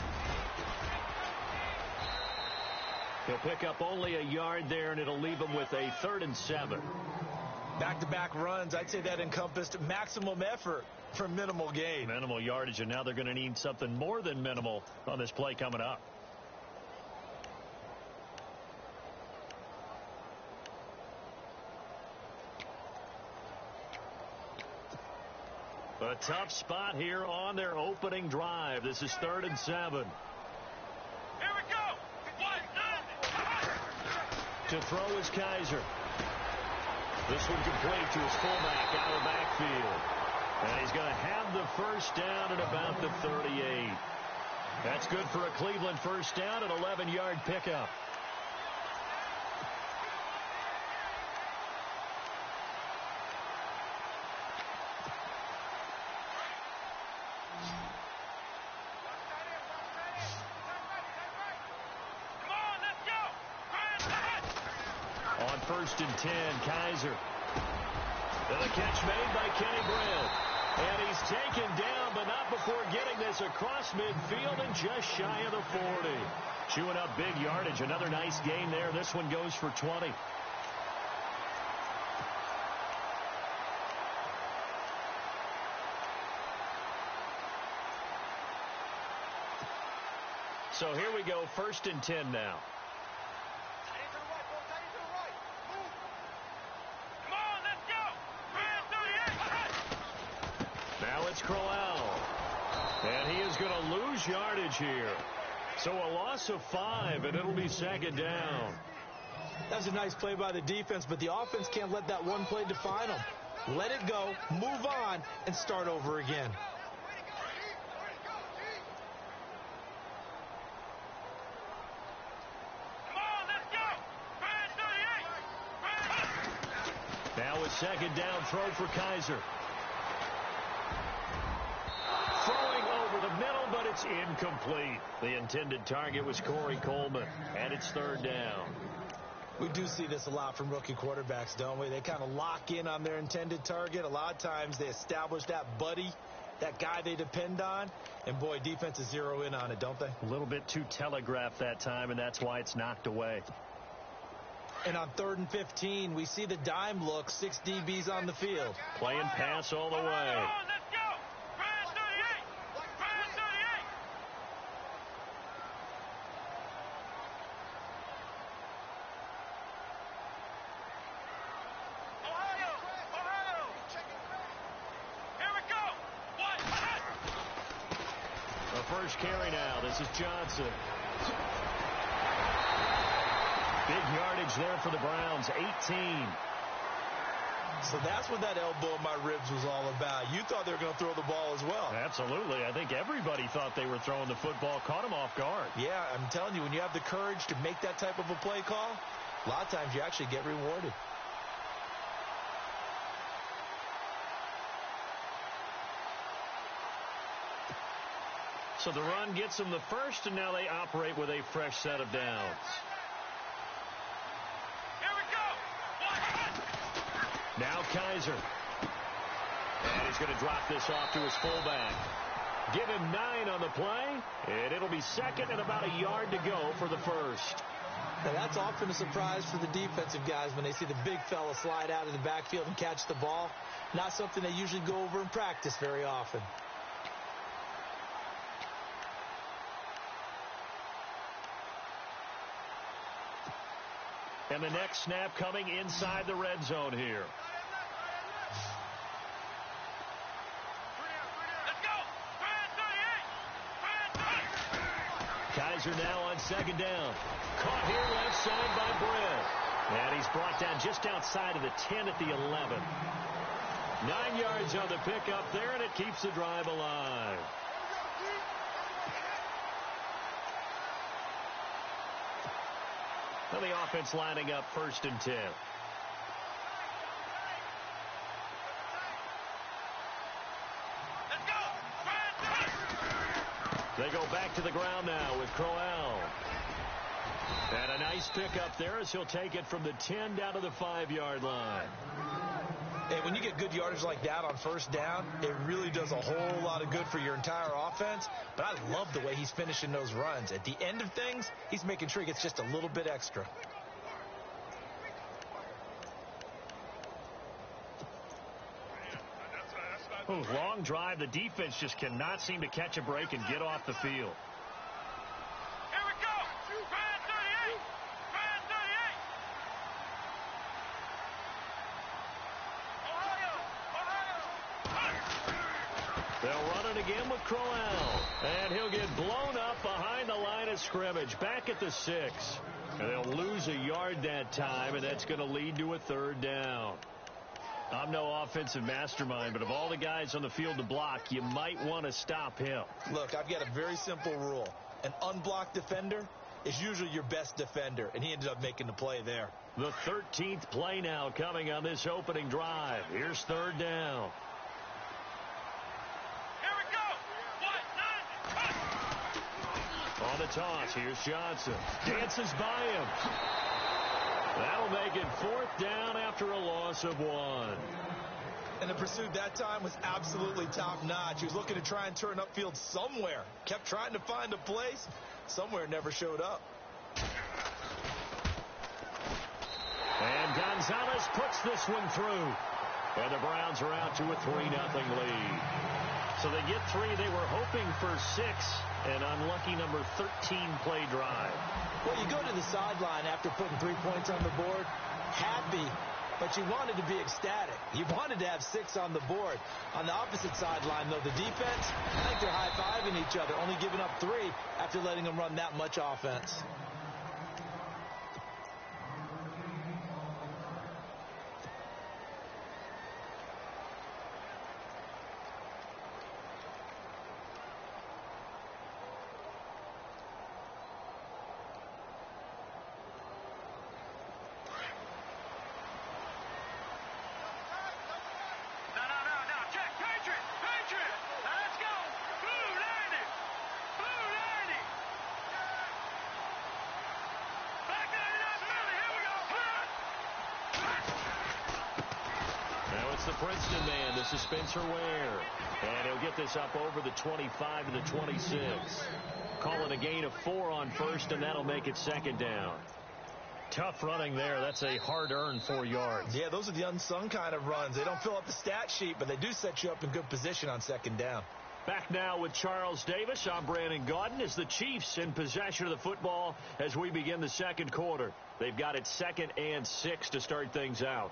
S2: He'll pick up only a yard there, and it'll leave him with a 3rd and 7.
S3: Back-to-back runs, I'd say that encompassed maximum effort for minimal gain.
S2: Minimal yardage, and now they're going to need something more than minimal on this play coming up. A tough spot here on their opening drive. This is 3rd and 7.
S4: Here we go.
S2: To throw is Kaiser. This one complete to his fullback out of the backfield. And he's going to have the first down at about the 38. That's good for a Cleveland first down, an 11-yard pickup. On 1st and 10, Kaiser. And the catch made by Kenny Brill. And he's taken down, but not before getting this across midfield and just shy of the 40. Chewing up big yardage. Another nice gain there. This one goes for 20. So here we go, 1st and 10 now. Now it's Crowell. And he is going to lose yardage here. So a loss of 5, and it'll be 2nd down.
S3: That's a nice play by the defense, but the offense can't let that one play define them. Let it go, move on, and start over again.
S2: Now a 2nd down throw for Kaiser. Throwing over the middle, but it's incomplete. The intended target was Corey Coleman, and it's 3rd down.
S3: We do see this a lot from rookie quarterbacks, don't we? They kind of lock in on their intended target. A lot of times they establish that buddy, that guy they depend on, and boy, defenses zero in on it, don't they?
S2: A little bit too telegraphed that time, and that's why it's knocked away.
S3: And on 3rd and 15, we see the dime look, 6 DBs on the field.
S2: Playing pass all the way. First carry now. This is Johnson. Big yardage there for the Browns, 18.
S3: So that's what that elbow in my ribs was all about. You thought they were going to throw the ball as well.
S2: Absolutely. I think everybody thought they were throwing the football. Caught him off guard.
S3: Yeah, I'm telling you, when you have the courage to make that type of a play call, a lot of times you actually get rewarded.
S2: So the run gets them the first, and now they operate with a fresh set of downs. Now Kaiser. And he's going to drop this off to his fullback. Give him 9 on the play, and it'll be second and about a yard to go for the first.
S3: Now that's often a surprise for the defensive guys when they see the big fella slide out of the backfield and catch the ball. Not something they usually go over in practice very often.
S2: And the next snap coming inside the red zone here. Kaiser now on second down. Caught here left side by Brett. And he's brought down just outside of the 10 at the 11. 9 yards on the pickup there, and it keeps the drive alive. And the offense lining up 1st and 10. They go back to the ground now with Crowell. And a nice pickup there as he'll take it from the 10 down to the 5-yard line.
S3: Hey, when you get good yardage like that on 1st down, it really does a whole lot of good for your entire offense. But I love the way he's finishing those runs. At the end of things, he's making sure he gets just a little bit extra.
S2: Ooh, long drive. The defense just cannot seem to catch a break and get off the field.
S4: Here we go. Brad 38. Brad 38. Ohio.
S2: They'll run it again with Crowell. And he'll get blown up behind the line of scrimmage. Back at the 6. And they'll lose a yard that time, and that's going to lead to a 3rd down. I'm no offensive mastermind, but of all the guys on the field to block, you might want to stop him.
S3: Look, I've got a very simple rule. An unblocked defender is usually your best defender, and he ended up making the play there.
S2: The 13th play now coming on this opening drive. Here's 3rd down.
S4: Here we go.
S2: On the toss, here's Johnson. Dances by him. That'll make it 4th down after a loss of 1.
S3: And the pursuit that time was absolutely top-notch. He was looking to try and turn upfield somewhere. Kept trying to find a place. Somewhere never showed up.
S2: And Gonzalez puts this one through. And the Browns are out to a 3-0 lead. So they get 3. They were hoping for 6. An unlucky number 13 play drive.
S3: Well, you go to the sideline after putting 3 points on the board, happy, but you wanted to be ecstatic. You wanted to have 6 on the board. On the opposite sideline, though, the defense, I think they're high-fiving each other, only giving up 3 after letting them run that much offense.
S2: Princeton man, this is Spencer Ware. And he'll get this up over the 25 and the 26. Calling a gain of 4 on 1st, and that'll make it 2nd down. Tough running there. That's a hard-earned 4 yards.
S3: Yeah, those are the unsung kind of runs. They don't fill up the stat sheet, but they do set you up in good position on 2nd down.
S2: Back now with Charles Davis. I'm Brandon Gaudin as the Chiefs in possession of the football as we begin the 2nd quarter. They've got it 2nd and 6 to start things out.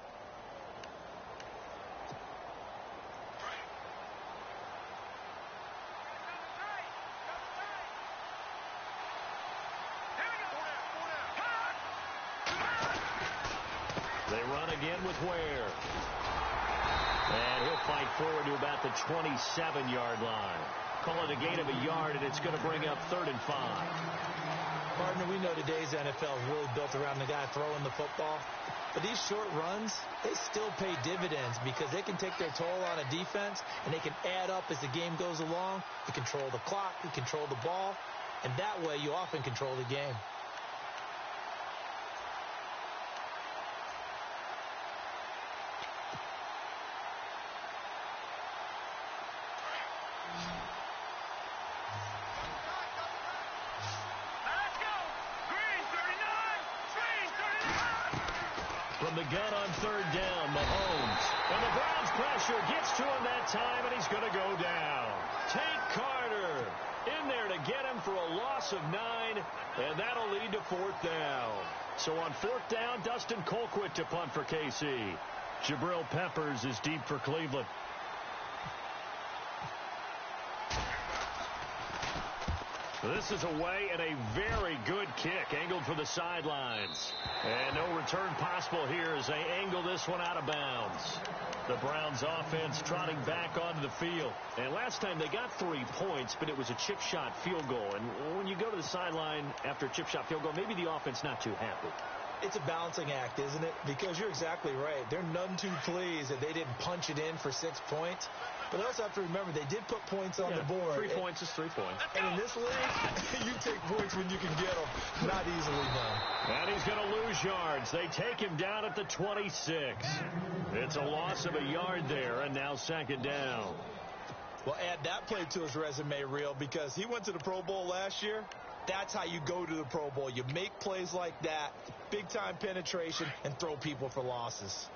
S2: They run again with Ware. And he'll fight forward to about the 27-yard line. Call it a gain of a yard, and it's going to bring up 3rd and 5.
S3: Partner, we know today's NFL is really built around the guy throwing the football. But these short runs, they still pay dividends because they can take their toll on a defense, and they can add up as the game goes along. You control the clock, you control the ball, and that way you often control the game.
S2: From the gun on 3rd down, Mahomes. And the Browns pressure gets to him that time, and he's going to go down. Tank Carter in there to get him for a loss of 9, and that'll lead to 4th down. So on 4th down, Dustin Colquitt to punt for KC. Jabril Peppers is deep for Cleveland. This is away and a very good kick angled for the sidelines. And no return possible here as they angle this one out of bounds. The Browns offense trotting back onto the field. And last time they got 3 points, but it was a chip shot field goal. And when you go to the sideline after a chip shot field goal, maybe the offense not too happy.
S3: It's a balancing act, isn't it? Because you're exactly right. They're none too pleased that they didn't punch it in for 6 points. But they also have to remember they did put points on the board.
S2: 3 points is 3 points.
S3: And in this league, you take points when you can get them. Not easily done.
S2: And he's going to lose yards. They take him down at the 26. It's a loss of a yard there, and now 2nd down.
S3: Well, add that play to his resume reel because he went to the Pro Bowl last year. That's how you go to the Pro Bowl. You make plays like that, big-time penetration, and throw people for losses.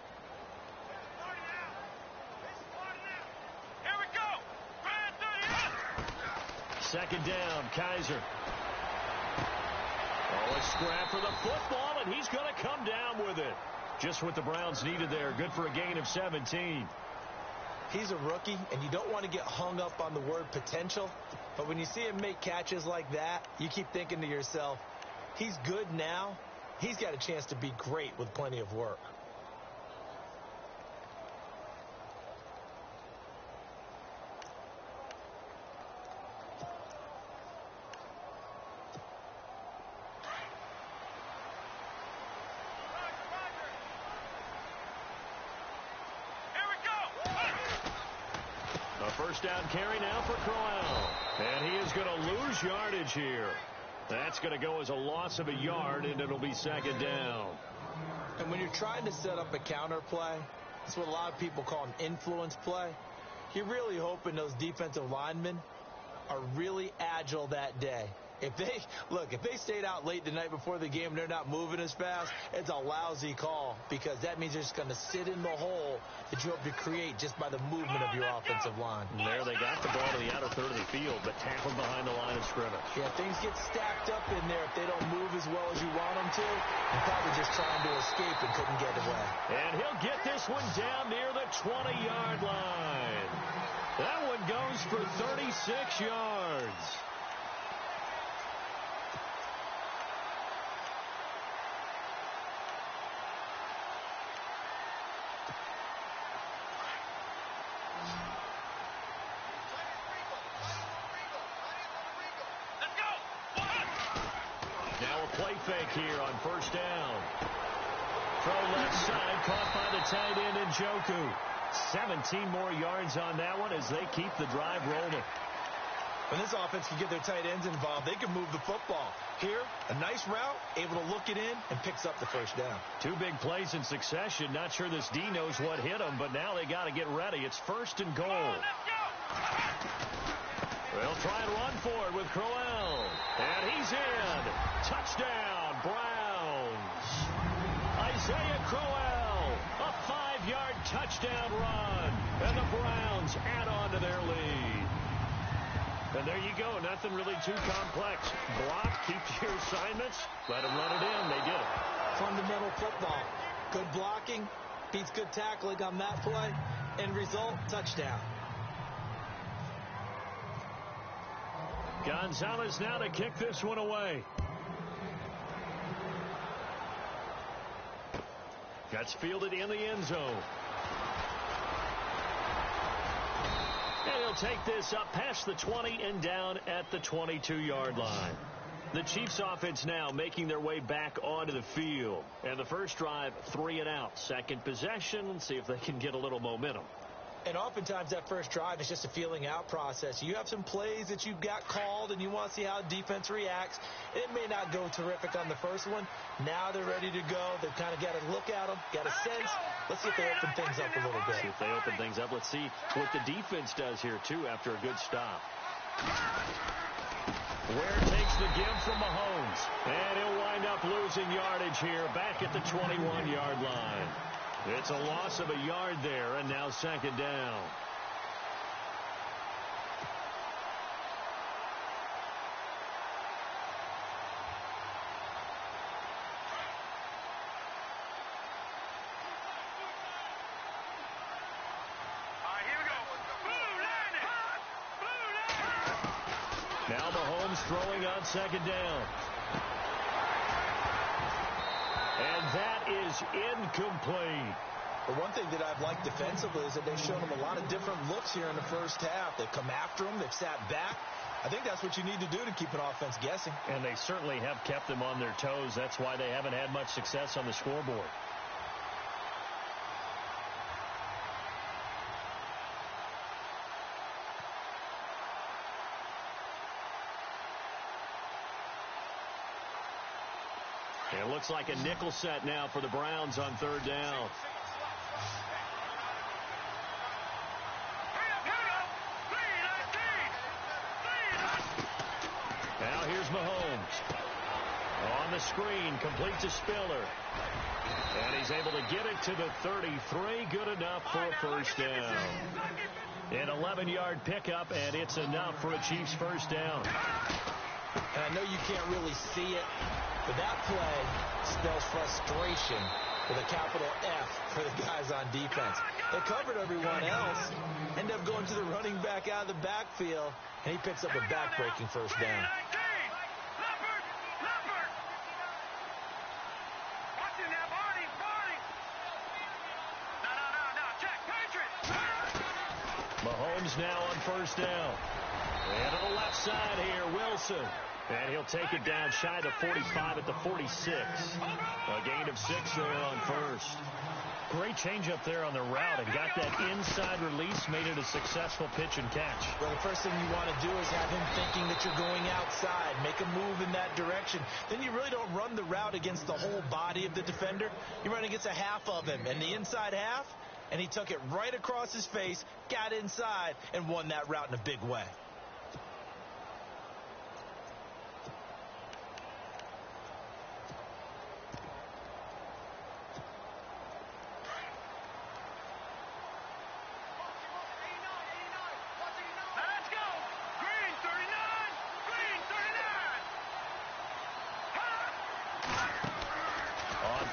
S4: Here we go.
S2: 2nd down, Kaiser. Oh, a scrap for the football, and he's going to come down with it. Just what the Browns needed there. Good for a gain of 17.
S3: He's a rookie, and you don't want to get hung up on the word potential. But when you see him make catches like that, you keep thinking to yourself, he's good now. He's got a chance to be great with plenty of work.
S2: A 1st down carry now for Crowell. And he is going to lose yardage here. That's going to go as a loss of a yard, and it'll be 2nd down.
S3: And when you're trying to set up a counter play, that's what a lot of people call an influence play. You're really hoping those defensive linemen are really agile that day. If they stayed out late the night before the game and they're not moving as fast, it's a lousy call because that means they're just going to sit in the hole that you hope to create just by the movement of your offensive line.
S2: And there they got the ball to the outer third of the field, but tackled behind the line of scrimmage.
S3: Yeah, things get stacked up in there if they don't move as well as you want them to. They're probably just trying to escape and couldn't get away.
S2: And he'll get this one down near the 20-yard line. That one goes for 36 yards. Play fake here on 1st down. Throw left side, caught by the tight end Njoku. 17 more yards on that one as they keep the drive rolling.
S3: When this offense can get their tight ends involved, they can move the football. Here, a nice route, able to look it in, and picks up the 1st down.
S2: 2 big plays in succession. Not sure this D knows what hit them, but now they got to get ready. It's 1st and goal. They'll try and run for it with Crowell. And he's in. Touchdown, Browns. Isaiah Crowell, a 5-yard touchdown run. And the Browns add on to their lead. And there you go. Nothing really too complex. Block, keep your assignments, let them run it in. They did it.
S3: Fundamental football. Good blocking, beats good tackling on that play. End result, touchdown.
S2: Gonzalez now to kick this one away. That's fielded in the end zone. They'll take this up past the 20 and down at the 22-yard line. The Chiefs offense now making their way back onto the field. And the first drive, 3 and out. Second possession, let's see if they can get a little momentum.
S3: And oftentimes that first drive is just a feeling out process. You have some plays that you've got called and you want to see how defense reacts. It may not go terrific on the first one. Now they're ready to go. They've kind of got to look at them, got a sense. Let's see if they open things up a little bit.
S2: See if they open things up. Let's see what the defense does here, too, after a good stop. Ware takes the give from Mahomes. And he'll wind up losing yardage here back at the 21-yard line. It's a loss of a yard there, and now second down. Now Mahomes throwing on second down. And that is incomplete.
S3: The one thing that I've liked defensively is that they've shown them a lot of different looks here in the first half. They've come after them. They've sat back. I think that's what you need to do to keep an offense guessing.
S2: And they certainly have kept them on their toes. That's why they haven't had much success on the scoreboard. It looks like a nickel set now for the Browns on third down. Now here's Mahomes. On the screen, complete to Spiller. And he's able to get it to the 33. Good enough for a first down. An 11-yard pickup, and it's enough for a Chiefs first down.
S3: And I know you can't really see it, but that play spells frustration with a capital F for the guys on defense. They covered everyone else, end up going to the running back out of the backfield, and he picks up a back-breaking first down.
S2: Mahomes now on first down. And on the left side here, Wilson. And he'll take it down shy of the 45 at the 46. A gain of 6 there on first. Great change up there on the route and got that inside release, made it a successful pitch and catch.
S3: Well, the first thing you want to do is have him thinking that you're going outside, make a move in that direction. Then you really don't run the route against the whole body of the defender. You run against a half of him, and the inside half, and he took it right across his face, got inside, and won that route in a big way.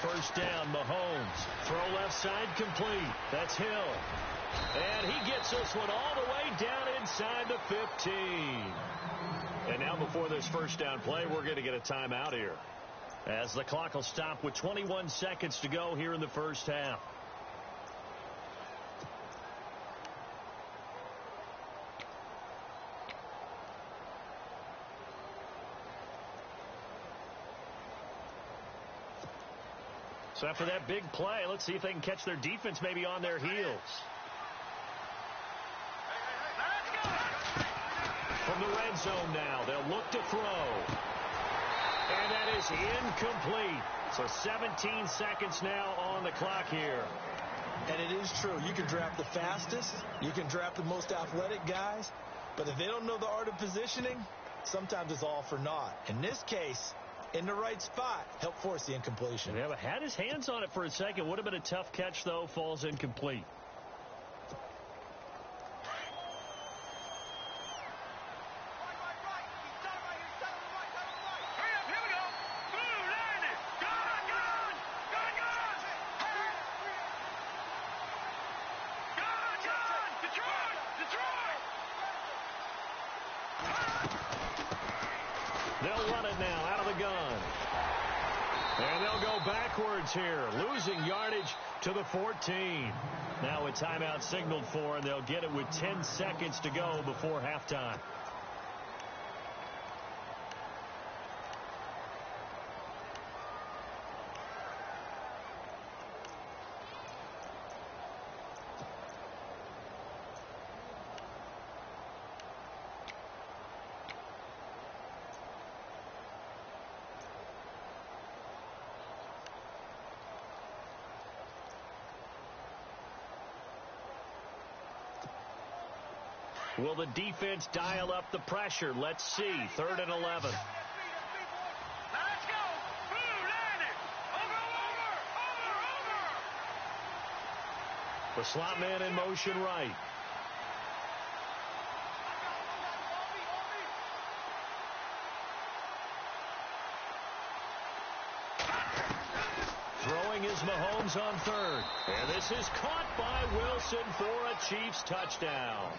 S2: First down, Mahomes. Throw left side complete. That's Hill. And he gets this one all the way down inside the 15. And now before this first down play, we're going to get a timeout here, as the clock will stop with 21 seconds to go here in the first half. So after that big play, let's see if they can catch their defense maybe on their heels. From the red zone now, they'll look to throw. And that is incomplete. So 17 seconds now on the clock here.
S3: And it is true. You can draft the fastest. You can draft the most athletic guys. But if they don't know the art of positioning, sometimes it's all for naught. In this case, in the right spot, help force the incompletion.
S2: Yeah, but had his hands on it for a second. Would have been a tough catch, though. Falls incomplete. They'll run it now out of the gun. And they'll go backwards here, losing yardage to the 14. Now a timeout signaled for, and they'll get it with 10 seconds to go before halftime. Will the defense dial up the pressure? Let's see. 3rd and 11.
S4: Now let's go. Blue, land it. Over.
S2: The slot man in motion right. Throwing is Mahomes on 3rd. And this is caught by Wilson for a Chiefs touchdown.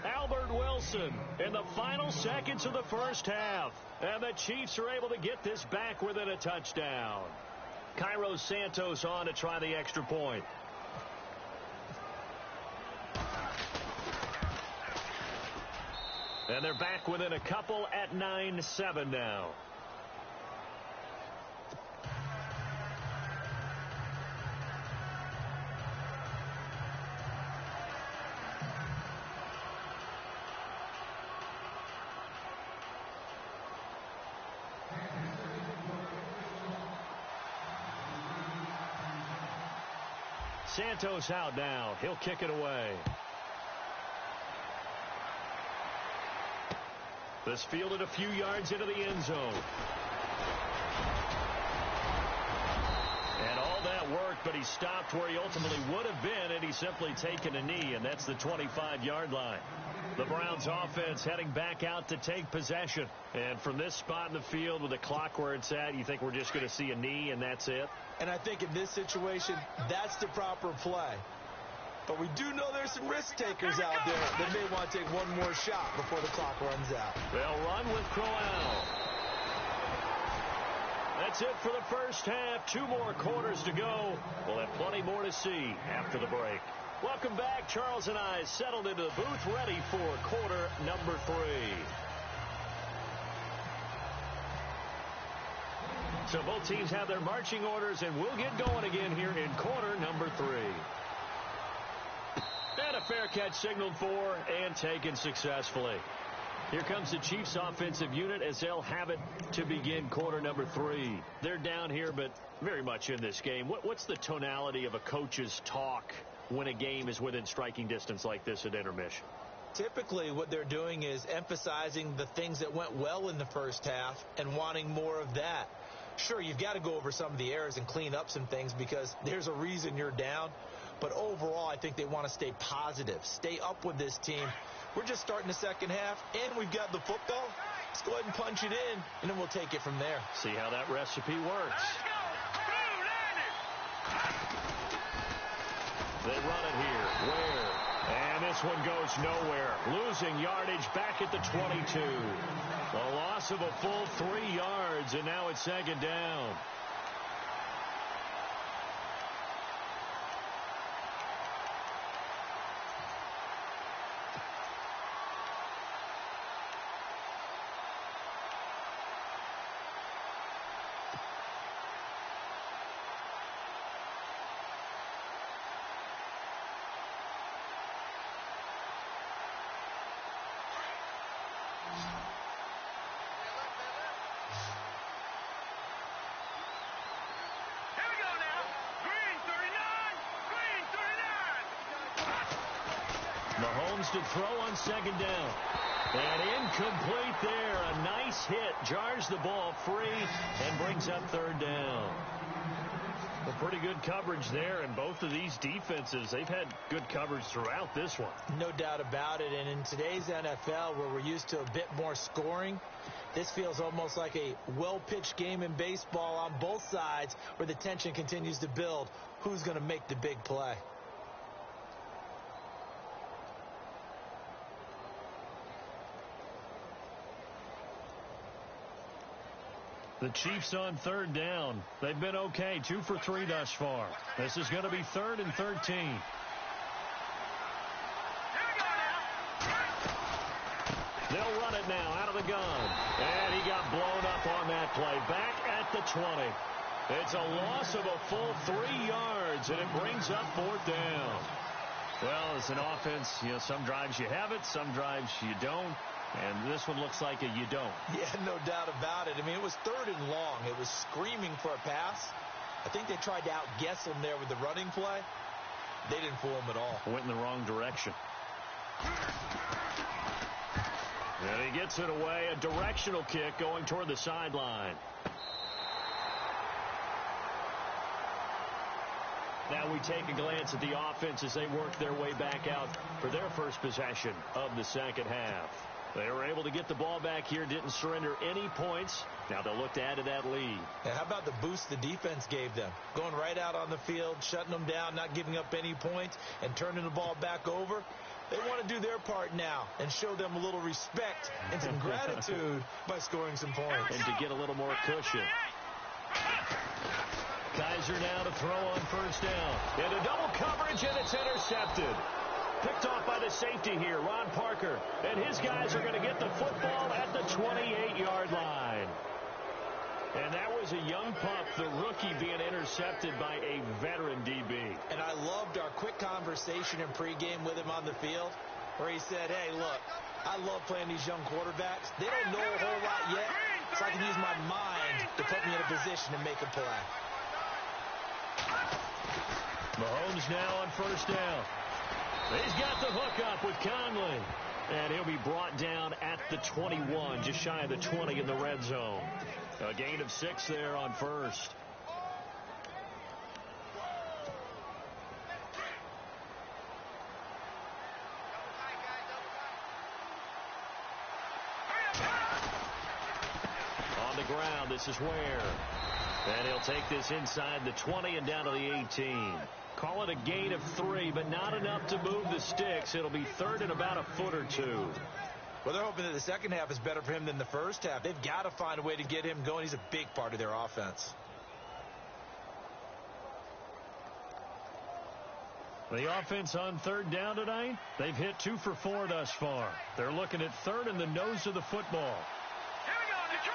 S2: Albert Wilson in the final seconds of the first half. And the Chiefs are able to get this back within a touchdown. Cairo Santos on to try the extra point. And they're back within a couple at 9-7 now. Santos out now. He'll kick it away. This fielded a few yards into the end zone. And all that worked, but he stopped where he ultimately would have been, and he's simply taken a knee, and that's the 25-yard line. The Browns offense heading back out to take possession. And from this spot in the field with the clock where it's at, you think we're just going to see a knee and that's it?
S3: And I think in this situation, that's the proper play. But we do know there's some risk takers out there that may want to take one more shot before the clock runs out.
S2: They'll run with Crowell. That's it for the first half. 2 more quarters to go. We'll have plenty more to see after the break. Welcome back. Charles and I settled into the booth, ready for quarter number 3. So both teams have their marching orders, and we'll get going again here in quarter number 3. And a fair catch signaled for and taken successfully. Here comes the Chiefs offensive unit as they'll have it to begin quarter number 3. They're down here, but very much in this game. What's the tonality of a coach's talk when a game is within striking distance like this at intermission?
S3: Typically, what they're doing is emphasizing the things that went well in the first half and wanting more of that. Sure, you've got to go over some of the errors and clean up some things because there's a reason you're down. But overall, I think they want to stay positive, stay up with this team. We're just starting the second half, and we've got the football. Let's go ahead and punch it in, and then we'll take it from there.
S2: See how that recipe works. They run it here. Where? And this one goes nowhere. Losing yardage back at the 22. A loss of a full 3 yards, and now it's 2nd down. Mahomes to throw on 2nd down. And incomplete there. A nice hit. Jars the ball free and brings up 3rd down. Well, pretty good coverage there. And both of these defenses, they've had good coverage throughout this one.
S3: No doubt about it. And in today's NFL, where we're used to a bit more scoring, this feels almost like a well-pitched game in baseball on both sides where the tension continues to build. Who's going to make the big play?
S2: The Chiefs on third down. They've been okay, 2 for 3 thus far. This is going to be 3rd and 13. They'll run it now out of the gun. And he got blown up on that play. Back at the 20. It's a loss of a full 3 yards, and it brings up 4th down. Well, as an offense, some drives you have it, some drives you don't. And this one looks like you don't.
S3: Yeah, no doubt about it. I mean, it was 3rd and long. It was screaming for a pass. I think they tried to outguess him there with the running play. They didn't fool him at all.
S2: Went in the wrong direction. And he gets it away. A directional kick going toward the sideline. Now we take a glance at the offense as they work their way back out for their first possession of the second half. They were able to get the ball back here, didn't surrender any points. Now they'll look to add to that lead.
S3: And how about the boost the defense gave them? Going right out on the field, shutting them down, not giving up any points, and turning the ball back over. They want to do their part now and show them a little respect and some gratitude by scoring some points.
S2: And to get a little more cushion. Kaiser now to throw on first down. Into double coverage, and it's intercepted. Picked off by the safety here, Ron Parker. And his guys are going to get the football at the 28-yard line. And that was a young pup, the rookie, being intercepted by a veteran DB.
S3: And I loved our quick conversation in pregame with him on the field, where he said, hey, look, I love playing these young quarterbacks. They don't know a whole lot yet, so I can use my mind to put me in a position to make a play.
S2: Mahomes now on first down. He's got the hook up with Conley. And he'll be brought down at the 21, just shy of the 20 in the red zone. A gain of 6 there on first. On the ground, this is Ware. And he'll take this inside the 20 and down to the 18. Call it a gain of 3, but not enough to move the sticks. It'll be 3rd and about a foot or 2.
S3: Well, they're hoping that the second half is better for him than the first half. They've got to find a way to get him going. He's a big part of their offense.
S2: The offense on third down tonight, they've hit 2 for 4 thus far. They're looking at 3rd in the nose of the football.
S4: Here we go, Detroit!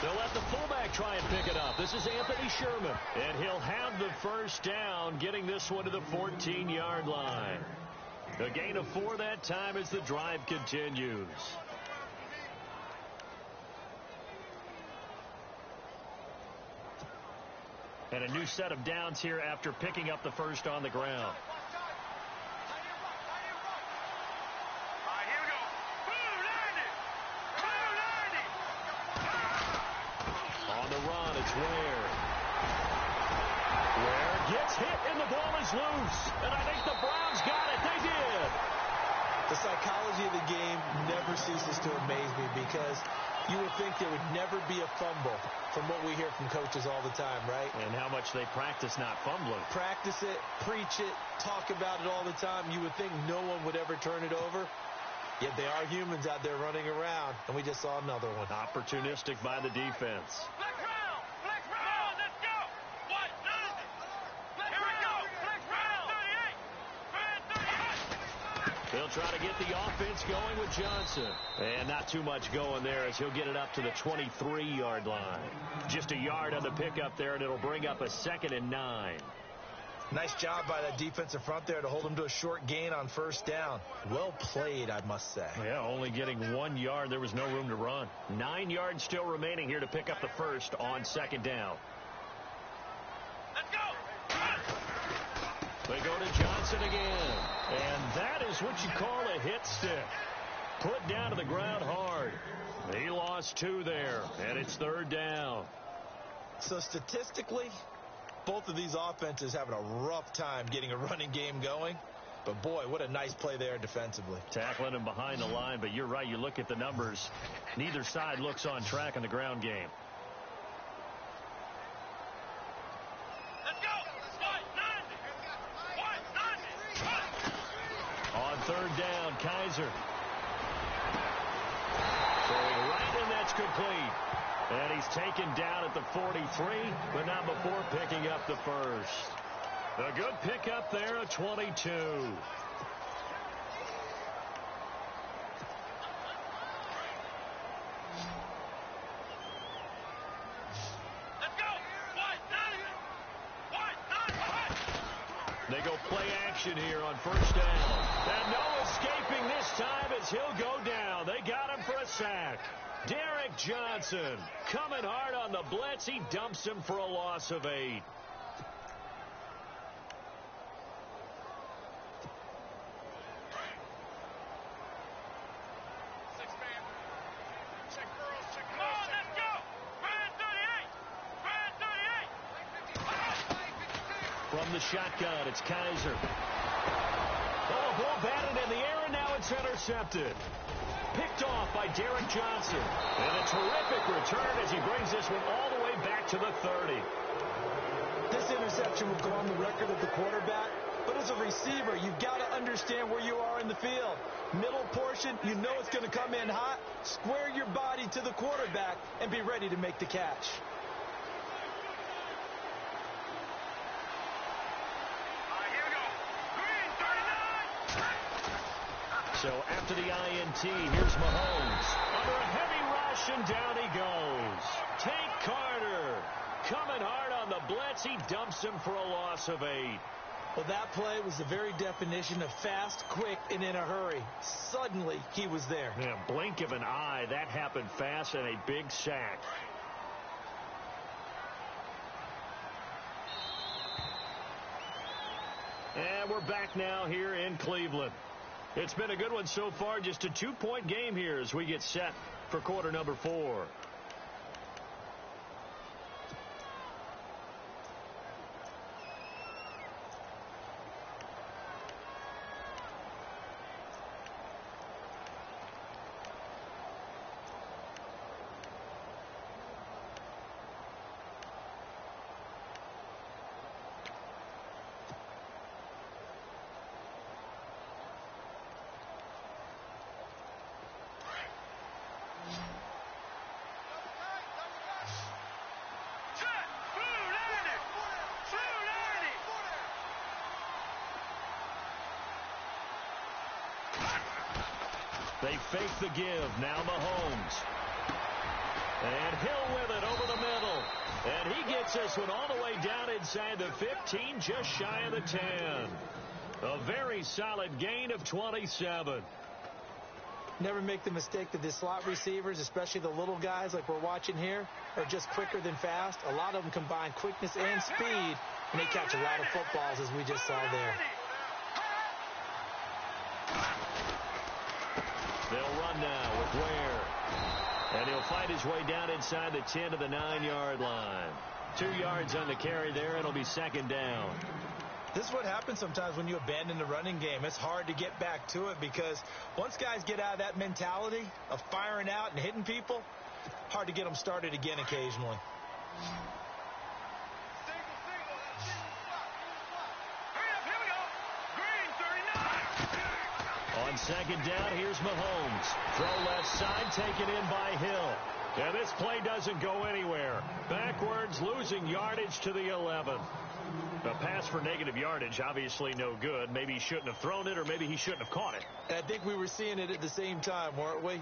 S2: They'll let the fullback try and pick it up. This is Anthony Sherman. And he'll have the first down, getting this one to the 14-yard line. A gain of 4 that time as the drive continues. And a new set of downs here after picking up the first on the ground. On the run, it's Ware. Ware gets hit, and the ball is loose. And I think the Browns got it. They did.
S3: The psychology of the game never ceases to amaze me, because you would think there would never be a fumble from what we hear from coaches all the time, right?
S2: And how much they practice not fumbling.
S3: Practice it, preach it, talk about it all the time. You would think no one would ever turn it over. Yet they are humans out there running around, and we just saw another one.
S2: Opportunistic by the defense.
S4: Flex round! Flex round! Let's go! What? Flex round! Flex round! 38! 38!
S2: They'll try to get the offense going with Johnson. And not too much going there as he'll get it up to the 23-yard line. Just a yard on the pickup there, and it'll bring up a 2nd and 9.
S3: Nice job by that defensive front there to hold him to a short gain on first down. Well played, I must say.
S2: Yeah, only getting 1 yard. There was no room to run. 9 yards still remaining here to pick up the first on second down.
S4: Let's go!
S2: They go to Johnson again. And that is what you call a hit stick. Put down to the ground hard. He lost 2 there, and it's 3rd down.
S3: So statistically, both of these offenses having a rough time getting a running game going. But, boy, what a nice play there defensively.
S2: Tackling him behind the line, but you're right. You look at the numbers. Neither side looks on track in the ground game.
S4: Let's go!
S2: On third down, Kaiser. incomplete. And he's taken down at the 43, but not before picking up the first. A good pickup there, a 22.
S4: Let's go.
S2: They go play action here on first down. And no escaping this time as he'll go down. They got him for a sack. Derek Johnson coming hard on the blitz. He dumps him for a loss of 8. From the shotgun, it's Kaiser. Oh, ball batted in the air, and now it's intercepted. Picked off by Derek Johnson. And a terrific return as he brings this one all the way back to the 30.
S3: This interception will go on the record of the quarterback, but as a receiver, you've got to understand where you are in the field. Middle portion, you know it's going to come in hot. Square your body to the quarterback and be ready to make the catch.
S2: So after the INT, here's Mahomes. Under a heavy rush, and down he goes. Tank Carter coming hard on the blitz. He dumps him for a loss of 8.
S3: Well, that play was the very definition of fast, quick, and in a hurry. Suddenly, he was there.
S2: Yeah, blink of an eye. That happened fast, and a big sack. And we're back now here in Cleveland. It's been a good one so far. Just a 2-point game here as we get set for quarter number 4. They fake the give. Now Mahomes. And Hill with it over the middle. And he gets this one all the way down inside the 15, just shy of the 10. A very solid gain of 27.
S3: Never make the mistake that the slot receivers, especially the little guys like we're watching here, are just quicker than fast. A lot of them combine quickness and speed, and they catch a lot of footballs, as we just saw there.
S2: They'll run now with Ware. And he'll fight his way down inside the 10 to the 9-yard line. 2 yards on the carry there. It'll be second down.
S3: This is what happens sometimes when you abandon the running game. It's hard to get back to it because once guys get out of that mentality of firing out and hitting people, hard to get them started again occasionally.
S2: On second down, here's Mahomes. Throw left side, taken in by Hill. And this play doesn't go anywhere. Backwards, losing yardage to the 11. A pass for negative yardage, obviously no good. Maybe he shouldn't have thrown it, or maybe he shouldn't have caught it.
S3: I think we were seeing it at the same time, weren't we?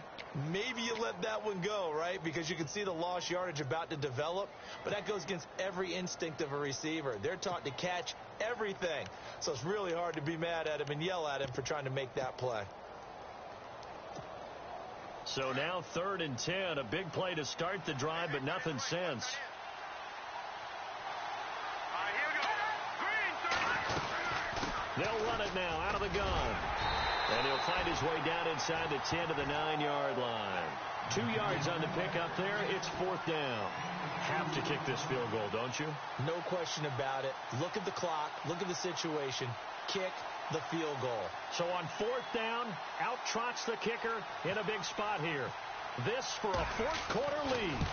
S3: Maybe you let that one go, right? Because you can see the lost yardage about to develop. But that goes against every instinct of a receiver. They're taught to catch everything. So it's really hard to be mad at him and yell at him for trying to make that play.
S2: So now 3rd and 10. A big play to start the drive, but nothing since. They'll run it now out of the gun. And he'll find his way down inside the 10 to the 9-yard line. 2 yards on the pickup there. It's 4th down. Have to kick this field goal, don't you?
S3: No question about it. Look at the clock. Look at the situation. Kick the field goal.
S2: So on 4th down, out trots the kicker in a big spot here. This for a 4th quarter lead.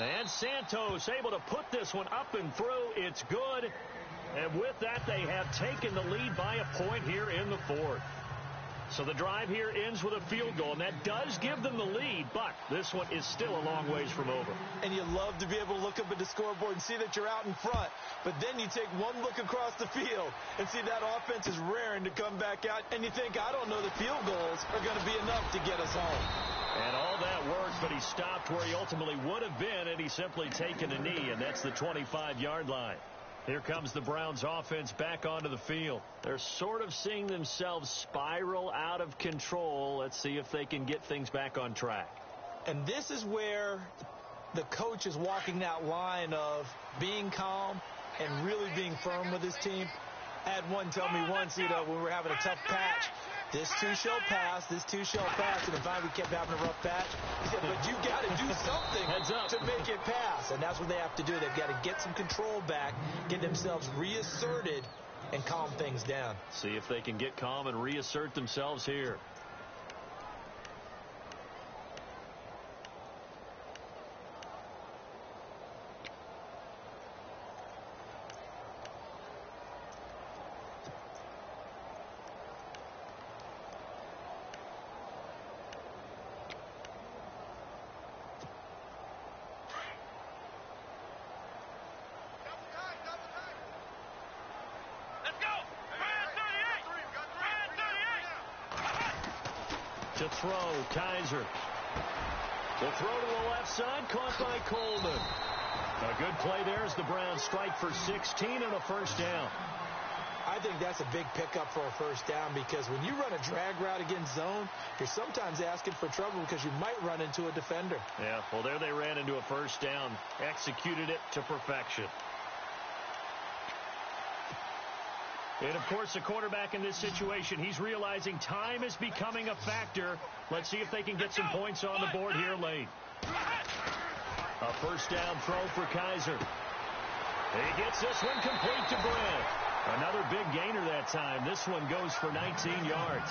S2: And Santos able to put this one up and through. It's good. And with that, they have taken the lead by a point here in the 4th. So the drive here ends with a field goal, and that does give them the lead, but this one is still a long ways from over.
S3: And you love to be able to look up at the scoreboard and see that you're out in front, but then you take one look across the field and see that offense is raring to come back out, and you think, I don't know, the field goals are going to be enough to get us home.
S2: And all that worked, but he stopped where he ultimately would have been, and he's simply taken a knee, and that's the 25-yard line. Here comes the Browns offense back onto the field. They're sort of seeing themselves spiral out of control. Let's see if they can get things back on track.
S3: And this is where the coach is walking that line of being calm and really being firm with his team. I had one tell me once, when we were having a tough patch, this too shall pass, this too shall pass, and finally we kept having a rough patch. He said, but you got to do something to make it pass, and that's what they have to do. They've got to get some control back, get themselves reasserted, and calm things down.
S2: See if they can get calm and reassert themselves here. To throw, Kaiser. The throw to the left side, caught by Coleman. A good play there as the Browns strike for 16 and a first down.
S3: I think that's a big pickup for a first down because when you run a drag route against zone, you're sometimes asking for trouble because you might run into a defender.
S2: Yeah, well, there they ran into a first down. Executed it to perfection. And, of course, the quarterback in this situation, he's realizing time is becoming a factor. Let's see if they can get some points on the board here late. A first down throw for Kaiser. He gets this one complete to Brent. Another big gainer that time. This one goes for 19 yards.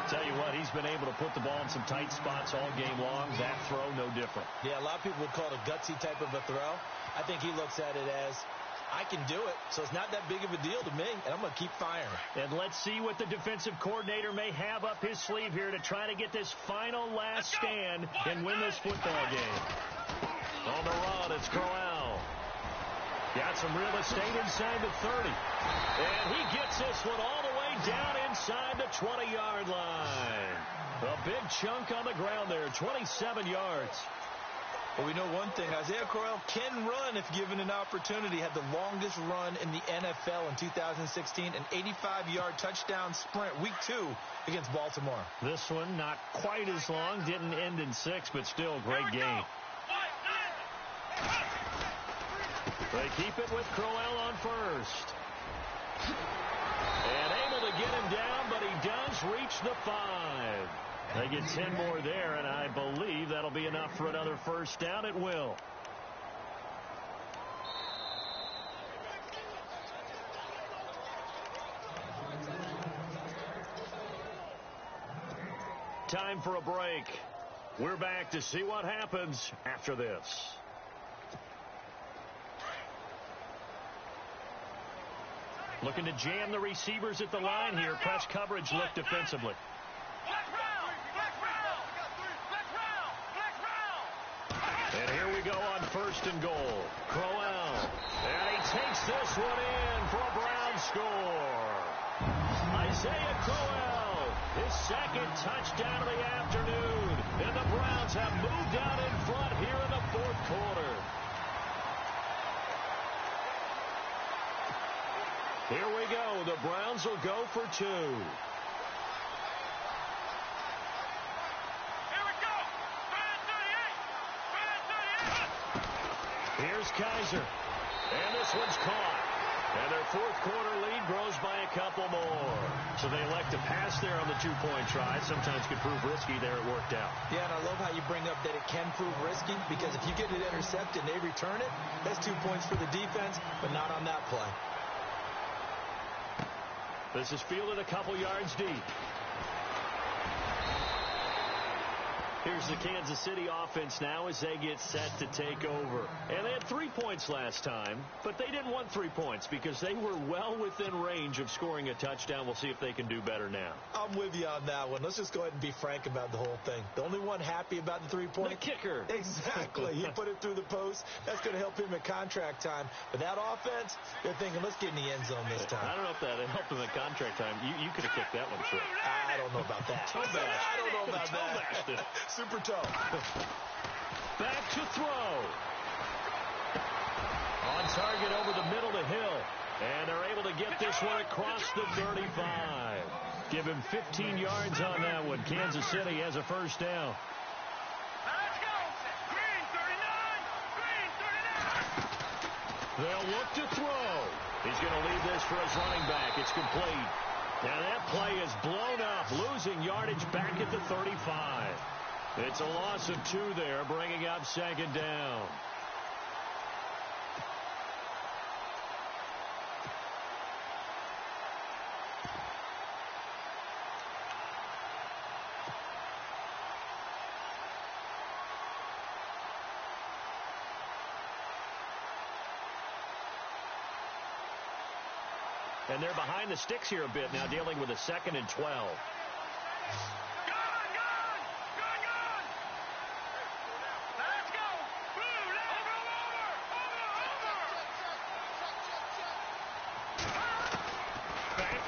S2: Tell you what, he's been able to put the ball in some tight spots all game long. That throw, no different.
S3: Yeah, a lot of people would call it a gutsy type of a throw. I think he looks at it as, I can do it, so it's not that big of a deal to me, and I'm going to keep firing.
S2: And let's see what the defensive coordinator may have up his sleeve here to try to get this final last stand and win this football game. On the run, it's Crowell. Got some real estate inside the 30. And he gets this one all the way down inside the 20-yard line. A big chunk on the ground there, 27 yards.
S3: Well, we know one thing. Isaiah Crowell can run if given an opportunity. Had the longest run in the NFL in 2016, an 85-yard touchdown sprint, week 2 against Baltimore.
S2: This one not quite as long, didn't end in 6, but still great game. They keep it with Crowell on first. And able to get him down, but he does reach the 5. They get 10 more there, and I believe that'll be enough for another first down. It will. Time for a break. We're back to see what happens after this. Looking to jam the receivers at the line here. Press coverage look defensively. And here we go on first and goal. Crowell. And he takes this one in for a Brown score. Isaiah Crowell, his second touchdown of the afternoon. And the Browns have moved out in front here in the fourth quarter. Here we go. The Browns will go for 2. Here's Kaiser. And this one's caught. And their fourth quarter lead grows by a couple more. So they elect to pass there on the 2-point try. Sometimes could prove risky. There it worked out.
S3: Yeah, and I love how you bring up that it can prove risky because if you get it intercepted and they return it, that's 2 points for the defense, but not on that play.
S2: This is fielded a couple yards deep. Here's the Kansas City offense now as they get set to take over. And they had 3 points last time, but they didn't want 3 points because they were well within range of scoring a touchdown. We'll see if they can do better now.
S3: I'm with you on that one. Let's just go ahead and be frank about the whole thing. The only one happy about the 3-point?
S2: The kicker.
S3: Exactly. He put it through the post. That's going to help him at contract time. But that offense, they're thinking, let's get in the end zone this time.
S2: I don't know if that helped him at contract time. You could have kicked that one through.
S3: I don't know about that. I don't know about that. Super toe.
S2: Back to throw. On target over the middle to Hill. And they're able to get this one across the 35. Give him 15 yards on that one. Kansas City has a first down.
S4: Let's go. Green 39. Green 39.
S2: They'll look to throw. He's going to leave this for his running back. It's complete. And that play is blown up, losing yardage back at the 35. It's a loss of 2 there, bringing up second down. And they're behind the sticks here a bit now, dealing with a 2nd and 12.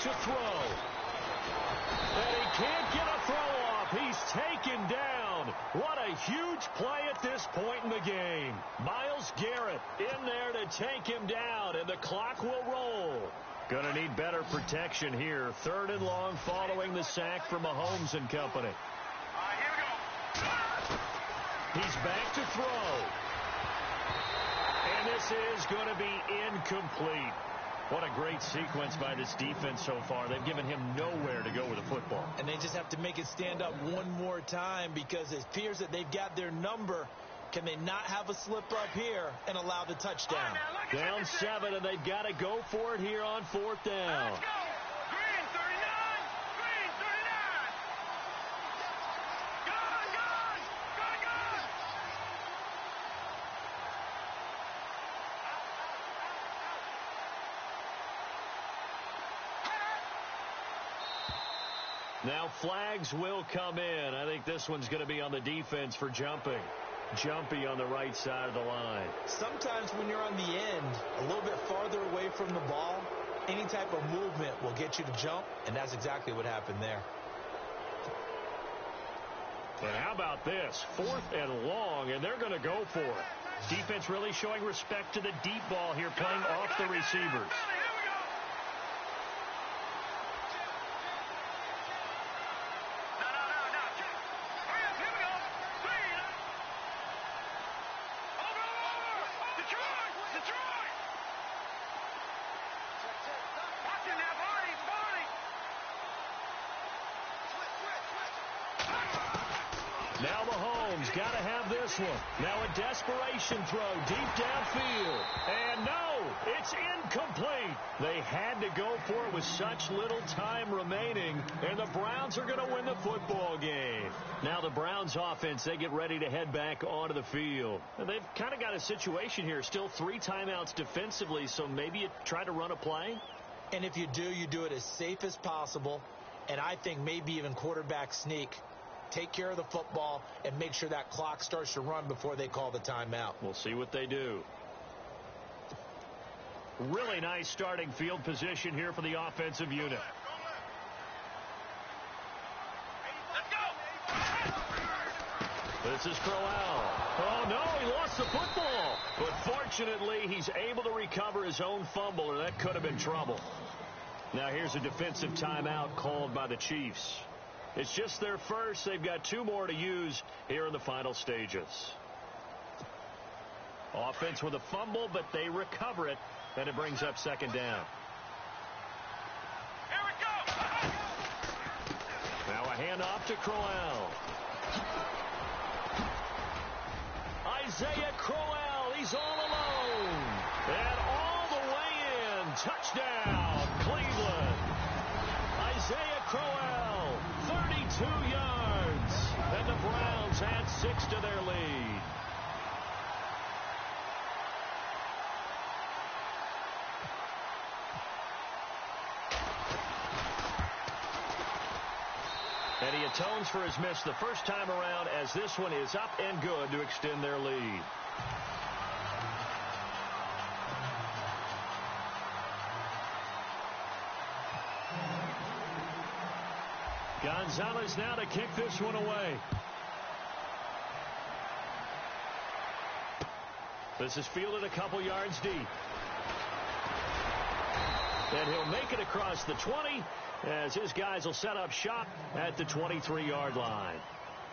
S2: To throw. And he can't get a throw off. He's taken down. What a huge play at this point in the game. Myles Garrett in there to take him down, and the clock will roll. Gonna need better protection here. 3rd and long following the sack from Mahomes and company.
S4: Here we go.
S2: He's back to throw. And this is going to be incomplete. What a great sequence by this defense so far. They've given him nowhere to go with the football.
S3: And they just have to make it stand up one more time because it appears that they've got their number. Can they not have a slip up here and allow the touchdown?
S2: Down 7, and they've got to go for it here on 4th down.
S4: Let's go. Green 39. Green 39. Gone, gone. Gone, gone.
S2: Now flags will come in. I think this one's going to be on the defense for jumping. Jumpy on the right side of the line.
S3: Sometimes when you're on the end, a little bit farther away from the ball, any type of movement will get you to jump, and that's exactly what happened there.
S2: And how about this? 4th and long, and they're going to go for it. Defense really showing respect to the deep ball here, playing off the receivers. Now Mahomes got to have this one. Now a desperation throw deep downfield. And no, it's incomplete. They had to go for it with such little time remaining, and the Browns are going to win the football game. Now the Browns offense, they get ready to head back onto the field. And they've kind of got a situation here. Still 3 timeouts defensively, so maybe you try to run a play.
S3: And if you do, you do it as safe as possible. And I think maybe even quarterback sneak. Take care of the football and make sure that clock starts to run before they call the timeout.
S2: We'll see what they do. Really nice starting field position here for the offensive unit. This is Crowell. Oh, no, he lost the football. But fortunately, he's able to recover his own fumble, or that could have been trouble. Now here's a defensive timeout called by the Chiefs. It's just their first. They've got 2 more to use here in the final stages. Offense with a fumble, but they recover it, and it brings up 2nd down.
S4: Here we go.
S2: Now a handoff to Crowell. Isaiah Crowell, he's all alone. And all the way in. Touchdown, Cleveland. Isaiah Crowell, 32 yards. And the Browns have 6 to their lead. And he atones for his miss the first time around, as this one is up and good to extend their lead. Gonzalez now to kick this one away. This is fielded a couple yards deep. And he'll make it across the 20 as his guys will set up shop at the 23-yard line.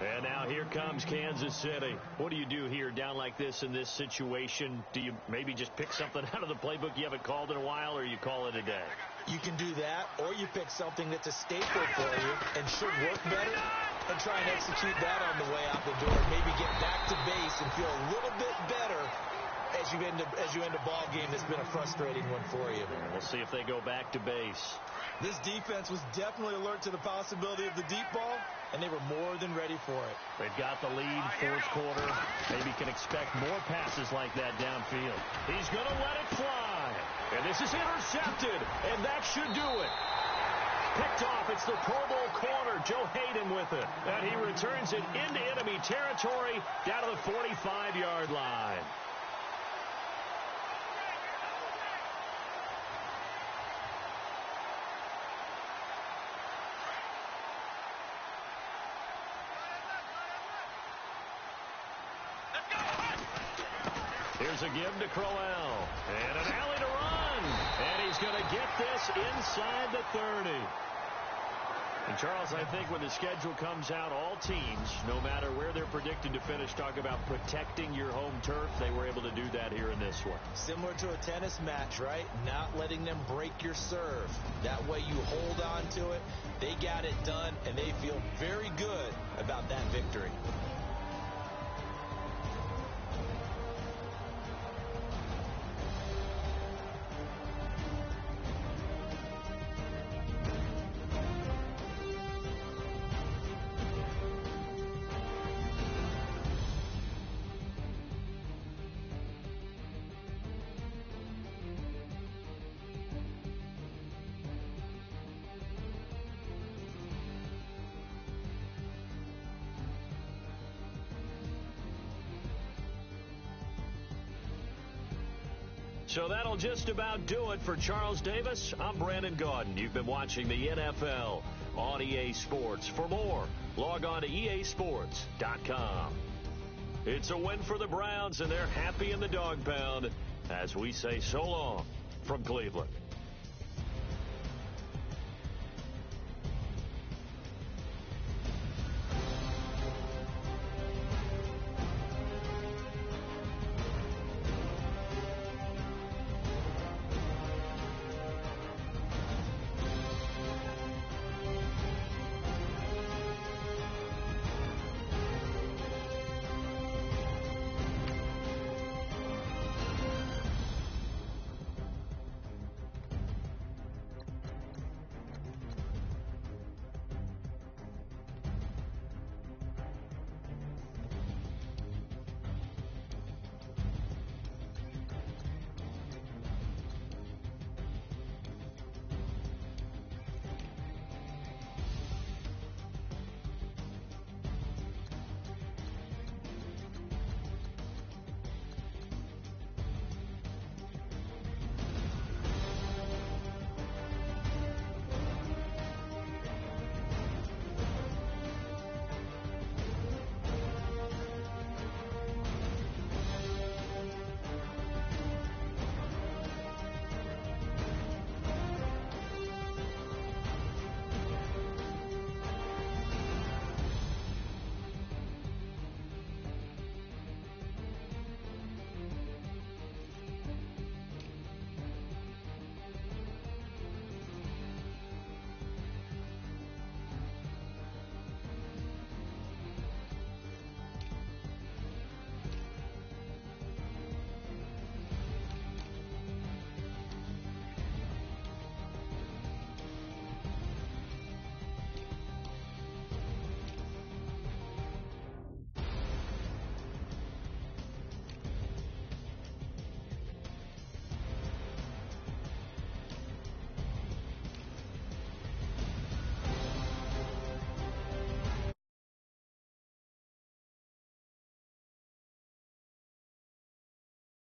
S2: And now here comes Kansas City. What do you do here down like this in this situation? Do you maybe just pick something out of the playbook you haven't called in a while, or you call it a day?
S3: You can do that, or you pick something that's a staple for you and should work better and try and execute that on the way out the door. Maybe get back to base and feel a little bit better as you end a ball game that's been a frustrating one for you.
S2: We'll see if they go back to base.
S3: This defense was definitely alert to the possibility of the deep ball, and they were more than ready for it.
S2: They've got the lead, fourth quarter. Maybe can expect more passes like that downfield. He's going to let it fly. And this is intercepted, and that should do it. Picked off. It's the Pro Bowl corner, Joe Hayden, with it. And he returns it into enemy territory down to the 45-yard line. Here's a give to Crowell. And an alley to run. And he's going to get this inside the 30. And, Charles, I think when the schedule comes out, all teams, no matter where they're predicted to finish, talk about protecting your home turf. They were able to do that here in this one.
S3: Similar to a tennis match, right? Not letting them break your serve. That way you hold on to it. They got it done, and they feel very good about that victory.
S2: So that'll just about do it for Charles Davis. I'm Brandon Gaudin. You've been watching the NFL on EA Sports. For more, log on to easports.com. It's a win for the Browns, and they're happy in the dog pound as we say so long from Cleveland.